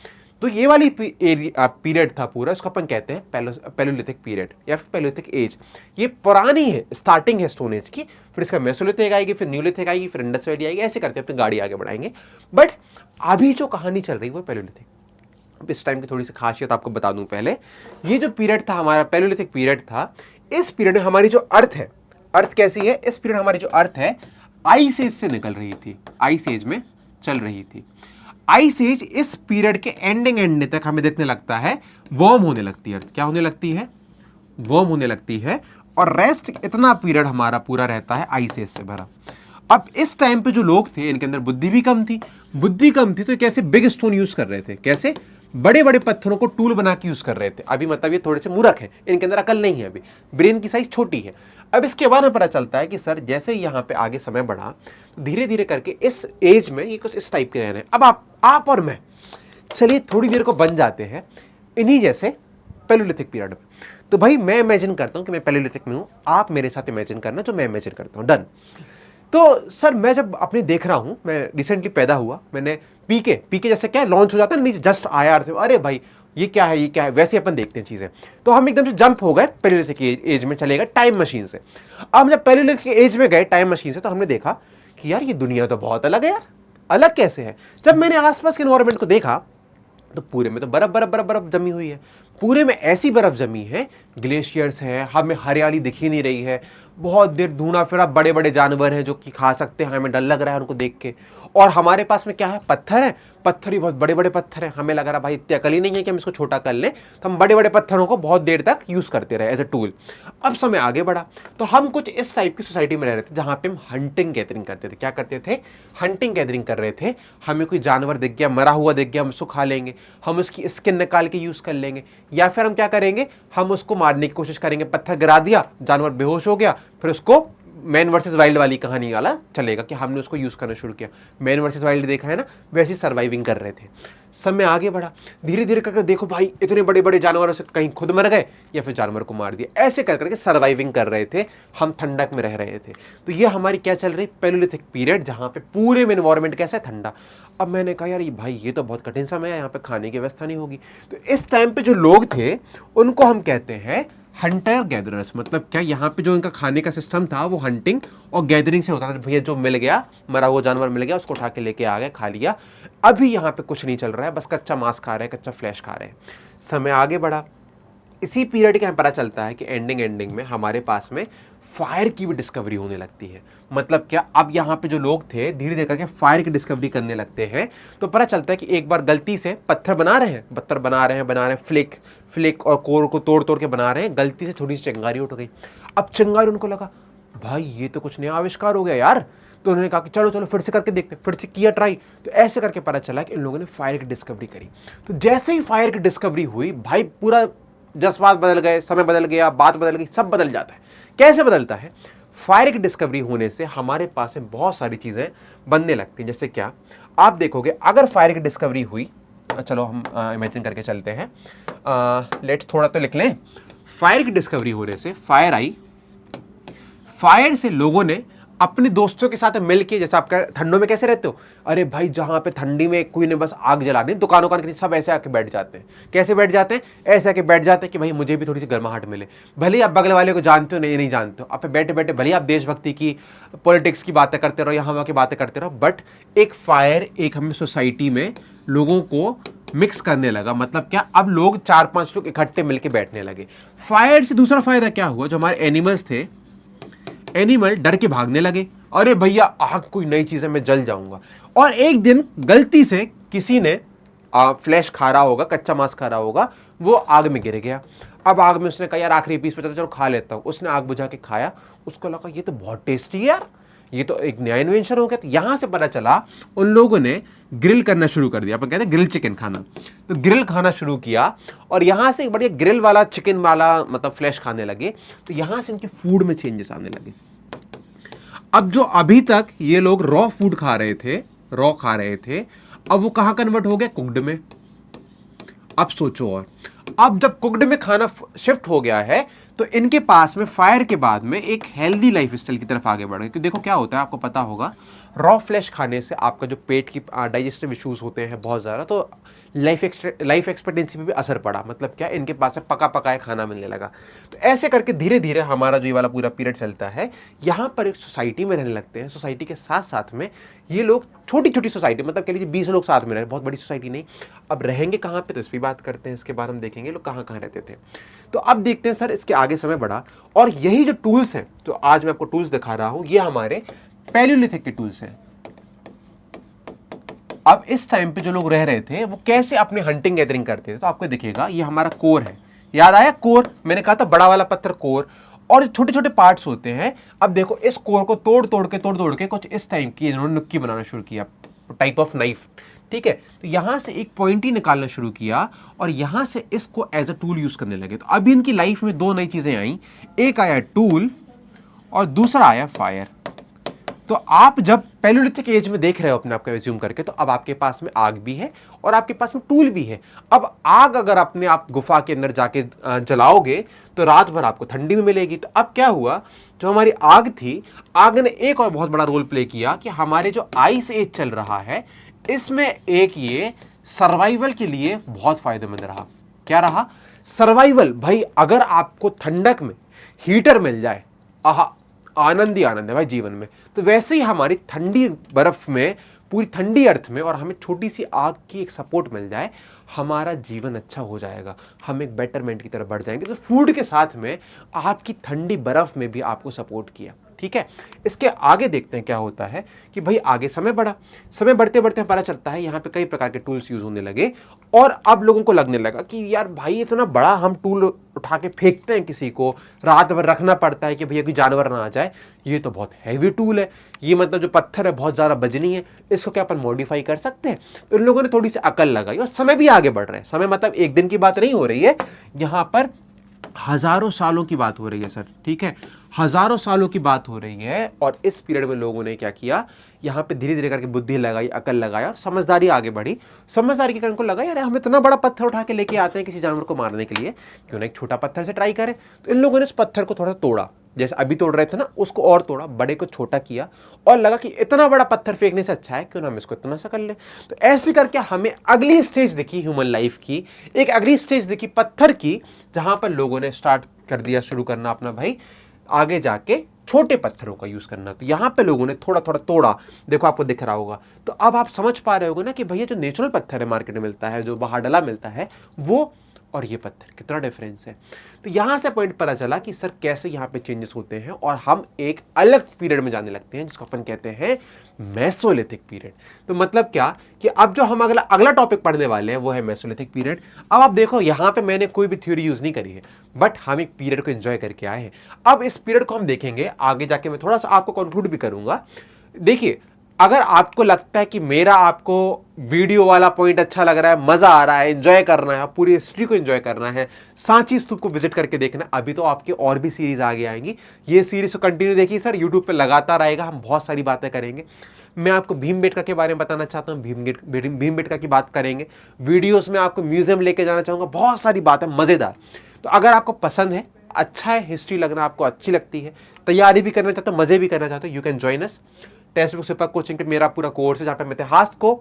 तो ये वाली पीरियड था पूरा, उसको अपन कहते हैं पैलोलिथिक पीरियड या फिर पैलोलिथिक एज। ये पुरानी है, स्टार्टिंग है स्टोन एज की, फिर इसका मेसोलिथिक आएगी, फिर न्यूलिथिक आएगी, फिर इंडस वैली आएगी, ऐसे करते अपनी गाड़ी आगे बढ़ाएंगे। बट अभी जो कहानी चल रही है वो पैलोलिथिक। अब इस टाइम की थोड़ी सी खासियत आपको बता दूं पहले। ये जो पीरियड था हमारा पैलोलिथिक पीरियड था, इस पीरियड में हमारी जो अर्थ है, अर्थ कैसी है, इस पीरियड हमारी जो अर्थ है आइस एज से निकल रही थी, आइस एज में चल रही थी। आइस एज इस पीरियड के एंडिंग तक हमें देखने लगता है वार्म होने लगती है। क्या होने लगती है? वार्म होने लगती है। और रेस्ट इतना पीरियड हमारा पूरा रहता है आइस एज से भरा। अब इस टाइम पे जो लोग थे इनके अंदर बुद्धि भी कम थी, बुद्धि कम थी तो कैसे बिग स्टोन यूज कर रहे थे, कैसे बड़े बड़े पत्थरों को टूल बना के यूज कर रहे थे। अभी मतलब ये थोड़े से मूर्ख है, इनके अंदर अकल नहीं है, अभी ब्रेन की साइज छोटी है। अब इसके बाद में पता चलता है कि सर जैसे ही यहाँ पे आगे समय बढ़ा, धीरे धीरे करके इस एज में ये कुछ इस टाइप के रहने। अब आप और मैं चलिए थोड़ी देर को बन जाते हैं इन्हीं जैसे पैलोलिथिक पीरियड में। तो भाई मैं इमेजिन करता हूं कि मैं पैलोलिथिक में हूं, आप मेरे साथ इमेजिन करना जो मैं इमेजिन करता हूं। डन। तो सर मैं जब अपने देख रहा हूं, मैं रिसेंटली पैदा हुआ, मैंने पीके जैसे क्या लॉन्च हो जाता है नीचे, जस्ट आया, अरे भाई ये क्या है, ये क्या है, वैसे अपन देखते हैं चीजें। तो हम एकदम से जंप हो गए पैलोलिथिक एज में, चले गए टाइम मशीन से। अब जब पैलोलिथिक एज में गए टाइम मशीन से, तो हमने देखा कि यार ये दुनिया तो बहुत अलग है यार। अलग कैसे है? जब मैंने आसपास के एनवायरनमेंट को देखा तो पूरे में तो बर्फ बर्फ बर्फ बर्फ जमी हुई है, पूरे में ऐसी बर्फ जमी है, ग्लेशियर्स हैं, हमें हरियाली दिख ही नहीं रही है, बहुत देर ढूंढा फिरा, बड़े बड़े जानवर हैं जो कि खा सकते हैं, हमें डर लग रहा है उनको देख के। और हमारे पास में क्या है? पत्थर है, पत्थर ही बहुत बड़े बड़े पत्थर हैं, हमें लग रहा भाई इतनी अकल ही नहीं है कि हम इसको छोटा कर लें, तो हम बड़े बड़े पत्थरों को बहुत देर तक यूज करते रहे एज ए टूल। अब समय आगे बढ़ा तो हम कुछ इस टाइप की सोसाइटी में रह रहे थे जहां पे हम हंटिंग गैदरिंग करते थे। क्या करते थे? हंटिंग गैदरिंग कर रहे थे। हमें कोई जानवर दिख गया, मरा हुआ दिख गया, हम उसको खा लेंगे, हम उसकी स्किन निकाल के यूज कर लेंगे, या फिर हम क्या करेंगे, हम उसको मारने की कोशिश करेंगे। पत्थर गिरा दिया, जानवर बेहोश हो गया, फिर उसको मैन वर्सेस वाइल्ड वाली कहानी वाला चलेगा कि हमने उसको यूज करना शुरू किया। मैन वर्सेस वाइल्ड देखा है ना, वैसे सर्वाइविंग कर रहे थे। समय आगे बढ़ा, धीरे धीरे करके देखो भाई इतने बड़े बड़े जानवरों से कहीं खुद मर गए या फिर जानवर को मार दिया, ऐसे कर करके सर्वाइविंग कर रहे थे, हम ठंडक में रह रहे थे। तो ये हमारी क्या चल रही? पैलोलिथिक पीरियड, जहां पे पूरे में एनवायरनमेंट कैसा है? ठंडा। अब मैंने कहा यार भाई ये तो बहुत कठिन समय है, यहाँ पे खाने की व्यवस्था नहीं होगी। तो इस टाइम पे जो लोग थे उनको हम कहते हैं हंटर गैदरर्स। मतलब क्या, यहाँ पे जो इनका खाने का सिस्टम था वो हंटिंग और गैदरिंग से होता था। भैया जो मिल गया, मरा हुआ जानवर मिल गया, उसको उठा के लेके आ गए, खा लिया। अभी यहाँ पे कुछ नहीं चल रहा है, बस कच्चा मांस खा रहे हैं, कच्चा फ्लैश खा रहे हैं। समय आगे बढ़ा, इसी पीरियड के हमें पता चलता है कि एंडिंग में हमारे पास में फायर की भी डिस्कवरी होने लगती है। मतलब क्या, अब यहाँ पे जो लोग थे धीरे धीरे करके फायर की डिस्कवरी करने लगते हैं। तो पता चलता है कि एक बार गलती से पत्थर बना रहे हैं, फ्लिक और कोर को तोड़ तोड़ के बना रहे हैं, गलती से थोड़ी सी चिंगारी उठ गई। अब चिंगारी, उनको लगा भाई ये तो कुछ नया आविष्कार हो गया यार, तो उन्होंने कहा कि चलो चलो फिर से करके देखते, फिर से किया ट्राई, तो ऐसे करके पता चला कि इन लोगों ने फायर की डिस्कवरी करी। तो जैसे ही फायर की डिस्कवरी हुई भाई, पूरा जज्बात बदल गए, समय बदल गया, बात बदल गई, सब बदल जाता है। कैसे बदलता है? फायर की डिस्कवरी होने से हमारे पास में बहुत सारी चीज़ें बनने लगती हैं। जैसे क्या, आप देखोगे अगर फायर की डिस्कवरी हुई, चलो हम इमेजिन करके चलते हैं, लेट्स थोड़ा तो लिख लें। फायर की डिस्कवरी होने से फायर आई, फायर से लोगों ने अपने दोस्तों के साथ मिलके, जैसे आप ठंडों में कैसे रहते हो, अरे भाई जहां पे ठंडी में कोई ने बस आग जला दी, दुकानों के सब ऐसे आके बैठ जाते हैं। कैसे बैठ जाते हैं? ऐसे आके बैठ जाते हैं कि भाई मुझे भी थोड़ी सी गर्माहट मिले। भले आप बगल वाले को जानते हो नहीं जानते हो, आप बैठे बैठे भले आप देशभक्ति की, पॉलिटिक्स की बातें करते रहो, यहाँ वहाँ की बातें करते रहो, बट एक फायर एक हमें सोसाइटी में लोगों को मिक्स करने लगा। मतलब क्या, अब लोग 4-5 लोग इकट्ठे मिलकर बैठने लगे। फायर से दूसरा फायदा क्या हुआ, जो हमारे एनिमल्स थे, एनिमल डर के भागने लगे, अरे भैया आग कोई नई चीज है, मैं जल जाऊंगा। और एक दिन गलती से किसी ने फ्लैश खा रहा होगा, कच्चा मांस खा रहा होगा, वो आग में गिर गया। अब आग में उसने कहा यार आखिरी पीस बचा था, चलो खा लेता हूं। उसने आग बुझा के खाया, उसको लगा ये तो बहुत टेस्टी है यार, ये तो एक नया इन्वेंशन हो गया। तो यहां से पता चला उन लोगों ने ग्रिल करना शुरू कर दिया, अपन कहते हैं ग्रिल चिकन खाना। तो ग्रिल खाना शुरू किया और यहां से एक बढ़िया ग्रिल वाला चिकन वाला मतलब फ्लैश खाने लगे। तो यहां से इनके फूड में चेंजेस आने लगे। अब जो अभी तक ये लोग रॉ फूड खा रहे थे, रॉ खा रहे थे, अब वो कहां कन्वर्ट हो गया? कुक्ड में। अब सोचो, और अब जब कुक्ड में खाना शिफ्ट हो गया है, तो इनके पास में फायर के बाद में एक हेल्दी लाइफ स्टाइल की तरफ आगे बढ़ गए। क्योंकि देखो क्या होता है, आपको पता होगा, रॉ फ्लैश खाने से आपका जो पेट की डाइजेस्टिव इश्यूज होते हैं बहुत ज़्यादा, तो लाइफ एक्सपेक्टेंसी पे भी असर पड़ा। मतलब क्या, इनके पास में पका पकाया खाना मिलने लगा। तो ऐसे करके धीरे धीरे हमारा जो ये वाला पूरा पीरियड चलता है, यहाँ पर एक सोसाइटी में रहने लगते हैं। सोसाइटी के साथ साथ में ये लोग छोटी छोटी सोसाइटी, मतलब कह लीजिए 20 लोग साथ में रहे, बहुत बड़ी सोसाइटी नहीं। अब रहेंगे कहाँ पे, तो इस पर बात करते हैं, इसके बाद हम देखेंगे लोग कहाँ कहाँ रहते थे। तो अब देखते हैं सर, इसके आगे समय बढ़ा और यही जो टूल्स हैं, तो आज मैं आपको टूल्स दिखा रहा हूं, ये हमारे पैलियोलिथिक के टूल्स हैं। अब इस टाइम पे जो लोग रह रहे थे वो कैसे अपने हंटिंग गैदरिंग करते थे, तो आपको दिखेगा ये हमारा कोर है। याद आया कोर? मैंने कहा था बड़ा वाला पत्थर कोर, और छोटे छोटे पार्ट्स होते हैं। अब देखो इस कोर को तोड़ तोड़ के कुछ इस टाइप की इन्होंने नुक्की बनाना शुरू किया, टाइप ऑफ नाइफ। ठीक है, तो यहां से एक पॉइंटी निकालना शुरू किया और यहां से इसको एज अ टूल यूज करने लगे। तो अभी इनकी लाइफ में दो नई चीजें आई, एक आया टूल और दूसरा आया फायर। तो आप जब पैलियोलिथिक एज में देख रहे हो अपने आप को एज्यूम करके, तो अब आपके पास में आग भी है और आपके पास में टूल भी है। अब आग अगर अपने आप गुफा के अंदर जाके जलाओगे तो रात भर आपको ठंडी में मिलेगी। तो अब क्या हुआ, जो हमारी आग थी, आग ने एक और बहुत बड़ा रोल प्ले किया कि हमारे जो आइस एज चल रहा है, इसमें एक ये सर्वाइवल के लिए बहुत फायदेमंद रहा। क्या रहा? सर्वाइवल। भाई अगर आपको ठंडक में हीटर मिल जाए, आहा, आनंद ही आनंद है भाई जीवन में। तो वैसे ही हमारी ठंडी बर्फ में, पूरी ठंडी अर्थ में, और हमें छोटी सी आग की एक सपोर्ट मिल जाए, हमारा जीवन अच्छा हो जाएगा, हम एक बेटरमेंट की तरफ बढ़ जाएंगे। तो फूड के साथ में आपकी ठंडी बर्फ में भी आपको सपोर्ट किया। ठीक है, इसके आगे देखते हैं क्या होता है कि भाई आगे समय बढ़ा, समय बढ़ते बढ़ते पता चलता है यहाँ पे कई प्रकार के टूल्स यूज होने लगे। और अब लोगों को लगने लगा कि यार भाई इतना बड़ा हम टूल उठा के फेंकते हैं, किसी को रात भर रखना पड़ता है कि भैया कोई जानवर ना आ जाए, ये तो बहुत हैवी टूल है, ये मतलब जो पत्थर है बहुत ज़्यादा वजनी है, इसको क्या अपन मॉडिफाई कर सकते हैं? तो इन लोगों ने थोड़ी सी अकल लगाई और समय भी आगे बढ़ रहा है। समय मतलब एक दिन की बात नहीं हो रही है, यहाँ पर हजारों सालों की बात हो रही है सर। ठीक है, हजारों सालों की बात हो रही है। और इस पीरियड में लोगों ने क्या किया, यहाँ पे धीरे धीरे करके बुद्धि लगाई, अकल लगाया और समझदारी आगे बढ़ी। समझदारी के कारण को लगा यार हम इतना बड़ा पत्थर उठा के लेके आते हैं किसी जानवर को मारने के लिए, क्यों ना एक छोटा पत्थर से ट्राई करें। तो इन लोगों ने इस पत्थर को थोड़ा तोड़ा, जैसे अभी तोड़ रहे थे ना, उसको और तोड़ा, बड़े को छोटा किया और लगा कि इतना बड़ा पत्थर फेंकने से अच्छा है क्यों ना हम इसको इतना सा कर ले। तो ऐसे करके हमें अगली स्टेज दिखी ह्यूमन लाइफ की, एक अगली स्टेज दिखी पत्थर की, जहां पर लोगों ने स्टार्ट कर दिया, शुरू करना अपना भाई आगे जाके छोटे पत्थरों का यूज करना। तो यहां पे लोगों ने थोड़ा थोड़ा तोड़ा, देखो आपको दिख रहा होगा। तो अब आप समझ पा रहे होगे ना कि भैया जो नेचुरल पत्थर है मार्केट में मिलता है, जो बाहर डला मिलता है, वो और ये पत्थर कितना डिफरेंस है। तो यहां से पॉइंट पता चला कि सर कैसे यहां पे चेंजेस होते हैं और हम एक अलग पीरियड में जाने लगते हैं जिसको अपन कहते हैं मेसोलिथिक पीरियड। तो मतलब क्या कि अब जो हम अगला टॉपिक पढ़ने वाले हैं वो है मेसोलिथिक पीरियड। अब आप देखो यहां पे मैंने कोई भी थ्योरी यूज नहीं करी है, बट हम एक पीरियड को एंजॉय करके आए हैं। अब इस पीरियड को हम देखेंगे आगे जाके, मैं थोड़ा सा आपको कंक्लूड भी करूंगा। देखिए, अगर आपको लगता है कि मेरा आपको वीडियो वाला पॉइंट अच्छा लग रहा है, मजा आ रहा है, एंजॉय करना है, पूरी हिस्ट्री को एंजॉय करना है, सांची स्तूप को विजिट करके देखना, अभी तो आपके और भी सीरीज आगे आएंगी। ये सीरीज को कंटिन्यू देखिए सर, यूट्यूब पे लगातार आएगा, हम बहुत सारी बातें करेंगे। मैं आपको भीमबेटका के बारे में बताना चाहता हूँ, भीमबेटका की बात करेंगे, वीडियोस में आपको म्यूजियम लेके जाना चाहूंगा, बहुत सारी बातें मजेदार। तो अगर आपको पसंद है, अच्छा है, हिस्ट्री लगना आपको अच्छी लगती है, तैयारी भी करना चाहते हो, मजे भी करना चाहते हो, you can join us. Textbook सिपक कोचिंग पे मेरा पूरा कोर्स है, जहां पे हम इतिहास को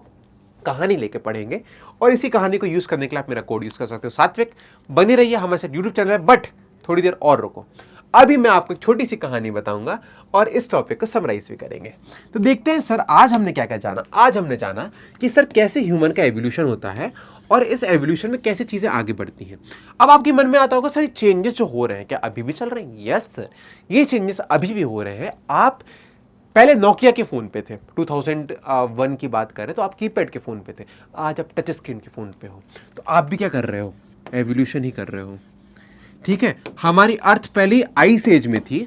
कहानी लेके पढ़ेंगे और इसी कहानी को यूज करने के लिए आप मेरा कोड यूज कर सकते हो। सात्विक बने रहिए हमारे साथ यूट्यूब चैनल में, बट थोड़ी देर और रुको, अभी मैं आपको एक छोटी सी कहानी बताऊंगा और इस टॉपिक को समराइज भी करेंगे। तो देखते हैं सर, आज हमने क्या क्या जाना। आज हमने जाना कि सर कैसे ह्यूमन का एवोल्यूशन होता है और इस एवोल्यूशन में कैसे चीजें आगे बढ़ती हैं। अब आपके मन में आता होगा सर, ये चेंजेस जो हो रहे हैं क्या अभी भी चल रहे हैं? यस सर, ये चेंजेस अभी भी हो रहे हैं। आप पहले नोकिया के फोन पे थे, 2001 की बात करें तो आप कीपैड के फोन पे थे, आज आप टच स्क्रीन के फोन पे हो। तो आप भी क्या कर रहे हो? एवोल्यूशन ही कर रहे हो। ठीक है, हमारी अर्थ पहले आइस एज में थी,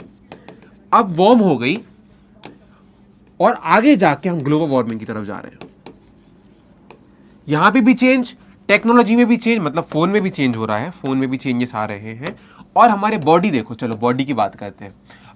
अब वार्म हो गई और आगे जाके हम ग्लोबल वार्मिंग की तरफ जा रहे हैं। यहां पे भी चेंज, टेक्नोलॉजी में भी चेंज, मतलब फोन में भी चेंज हो रहा है, फोन में भी चेंजेस आ रहे हैं। और हमारे बॉडी देखो, चलो बॉडी की बात करते हैं।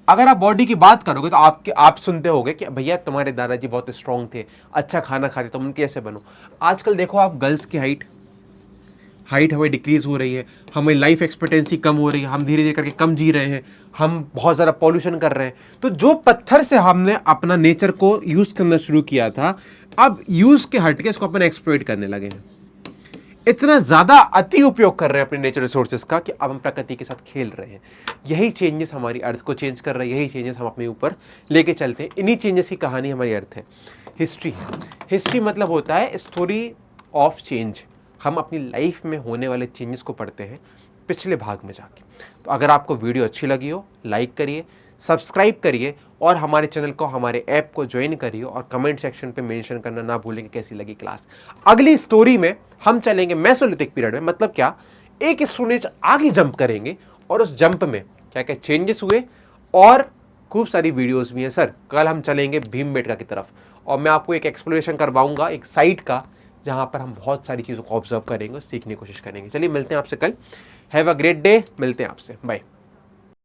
अगर आप बॉडी की बात करोगे तो आप सुनते होगे कि भैया तुम्हारे दादाजी बहुत स्ट्रांग थे, अच्छा खाना खाते, तुम उनके ऐसे बनो। आजकल देखो आप, गर्ल्स की हाइट हमें डिक्रीज हो रही है, हमें लाइफ एक्सपेक्टेंसी कम हो रही है, हम धीरे धीरे करके कम जी रहे हैं, हम बहुत ज़्यादा पॉल्यूशन कर रहे हैं। तो जो पत्थर से हमने अपना नेचर को यूज करना शुरू किया था, अब यूज के हट के इसको अपन एक्सप्लॉइट करने लगे हैं। इतना ज्यादा अति उपयोग कर रहे हैं अपने नेचर रिसोर्सेज का कि अब हम प्रकृति के साथ खेल रहे हैं। यही चेंजेस हमारी अर्थ को चेंज कर रहे हैं, यही चेंजेस हम अपने ऊपर लेके चलते हैं। इन्हीं चेंजेस की कहानी हमारी अर्थ है। हिस्ट्री है, हिस्ट्री मतलब होता है स्टोरी ऑफ चेंज। हम अपनी लाइफ में होने वाले चेंजेस को पढ़ते हैं पिछले भाग में जाके। तो अगर आपको वीडियो अच्छी लगी हो, लाइक करिए, सब्सक्राइब करिए और हमारे चैनल को, हमारे ऐप को ज्वाइन करिए और कमेंट सेक्शन पे मेंशन करना ना भूलें कि कैसी लगी क्लास। अगली स्टोरी में हम चलेंगे मेसोलिथिक पीरियड में, मतलब क्या, एक स्टोरेज आगे जंप करेंगे और उस जंप में क्या क्या चेंजेस हुए और खूब सारी वीडियोस भी हैं। सर कल हम चलेंगे भीमबेटका की तरफ और मैं आपको एक एक्सप्लोरेशन करवाऊंगा एक साइट का, जहां पर हम बहुत सारी चीज़ों को ऑब्जर्व करेंगे और सीखने की कोशिश करेंगे। चलिए मिलते हैं आपसे कल। हैव अ ग्रेट डे, मिलते हैं आपसे, बाय।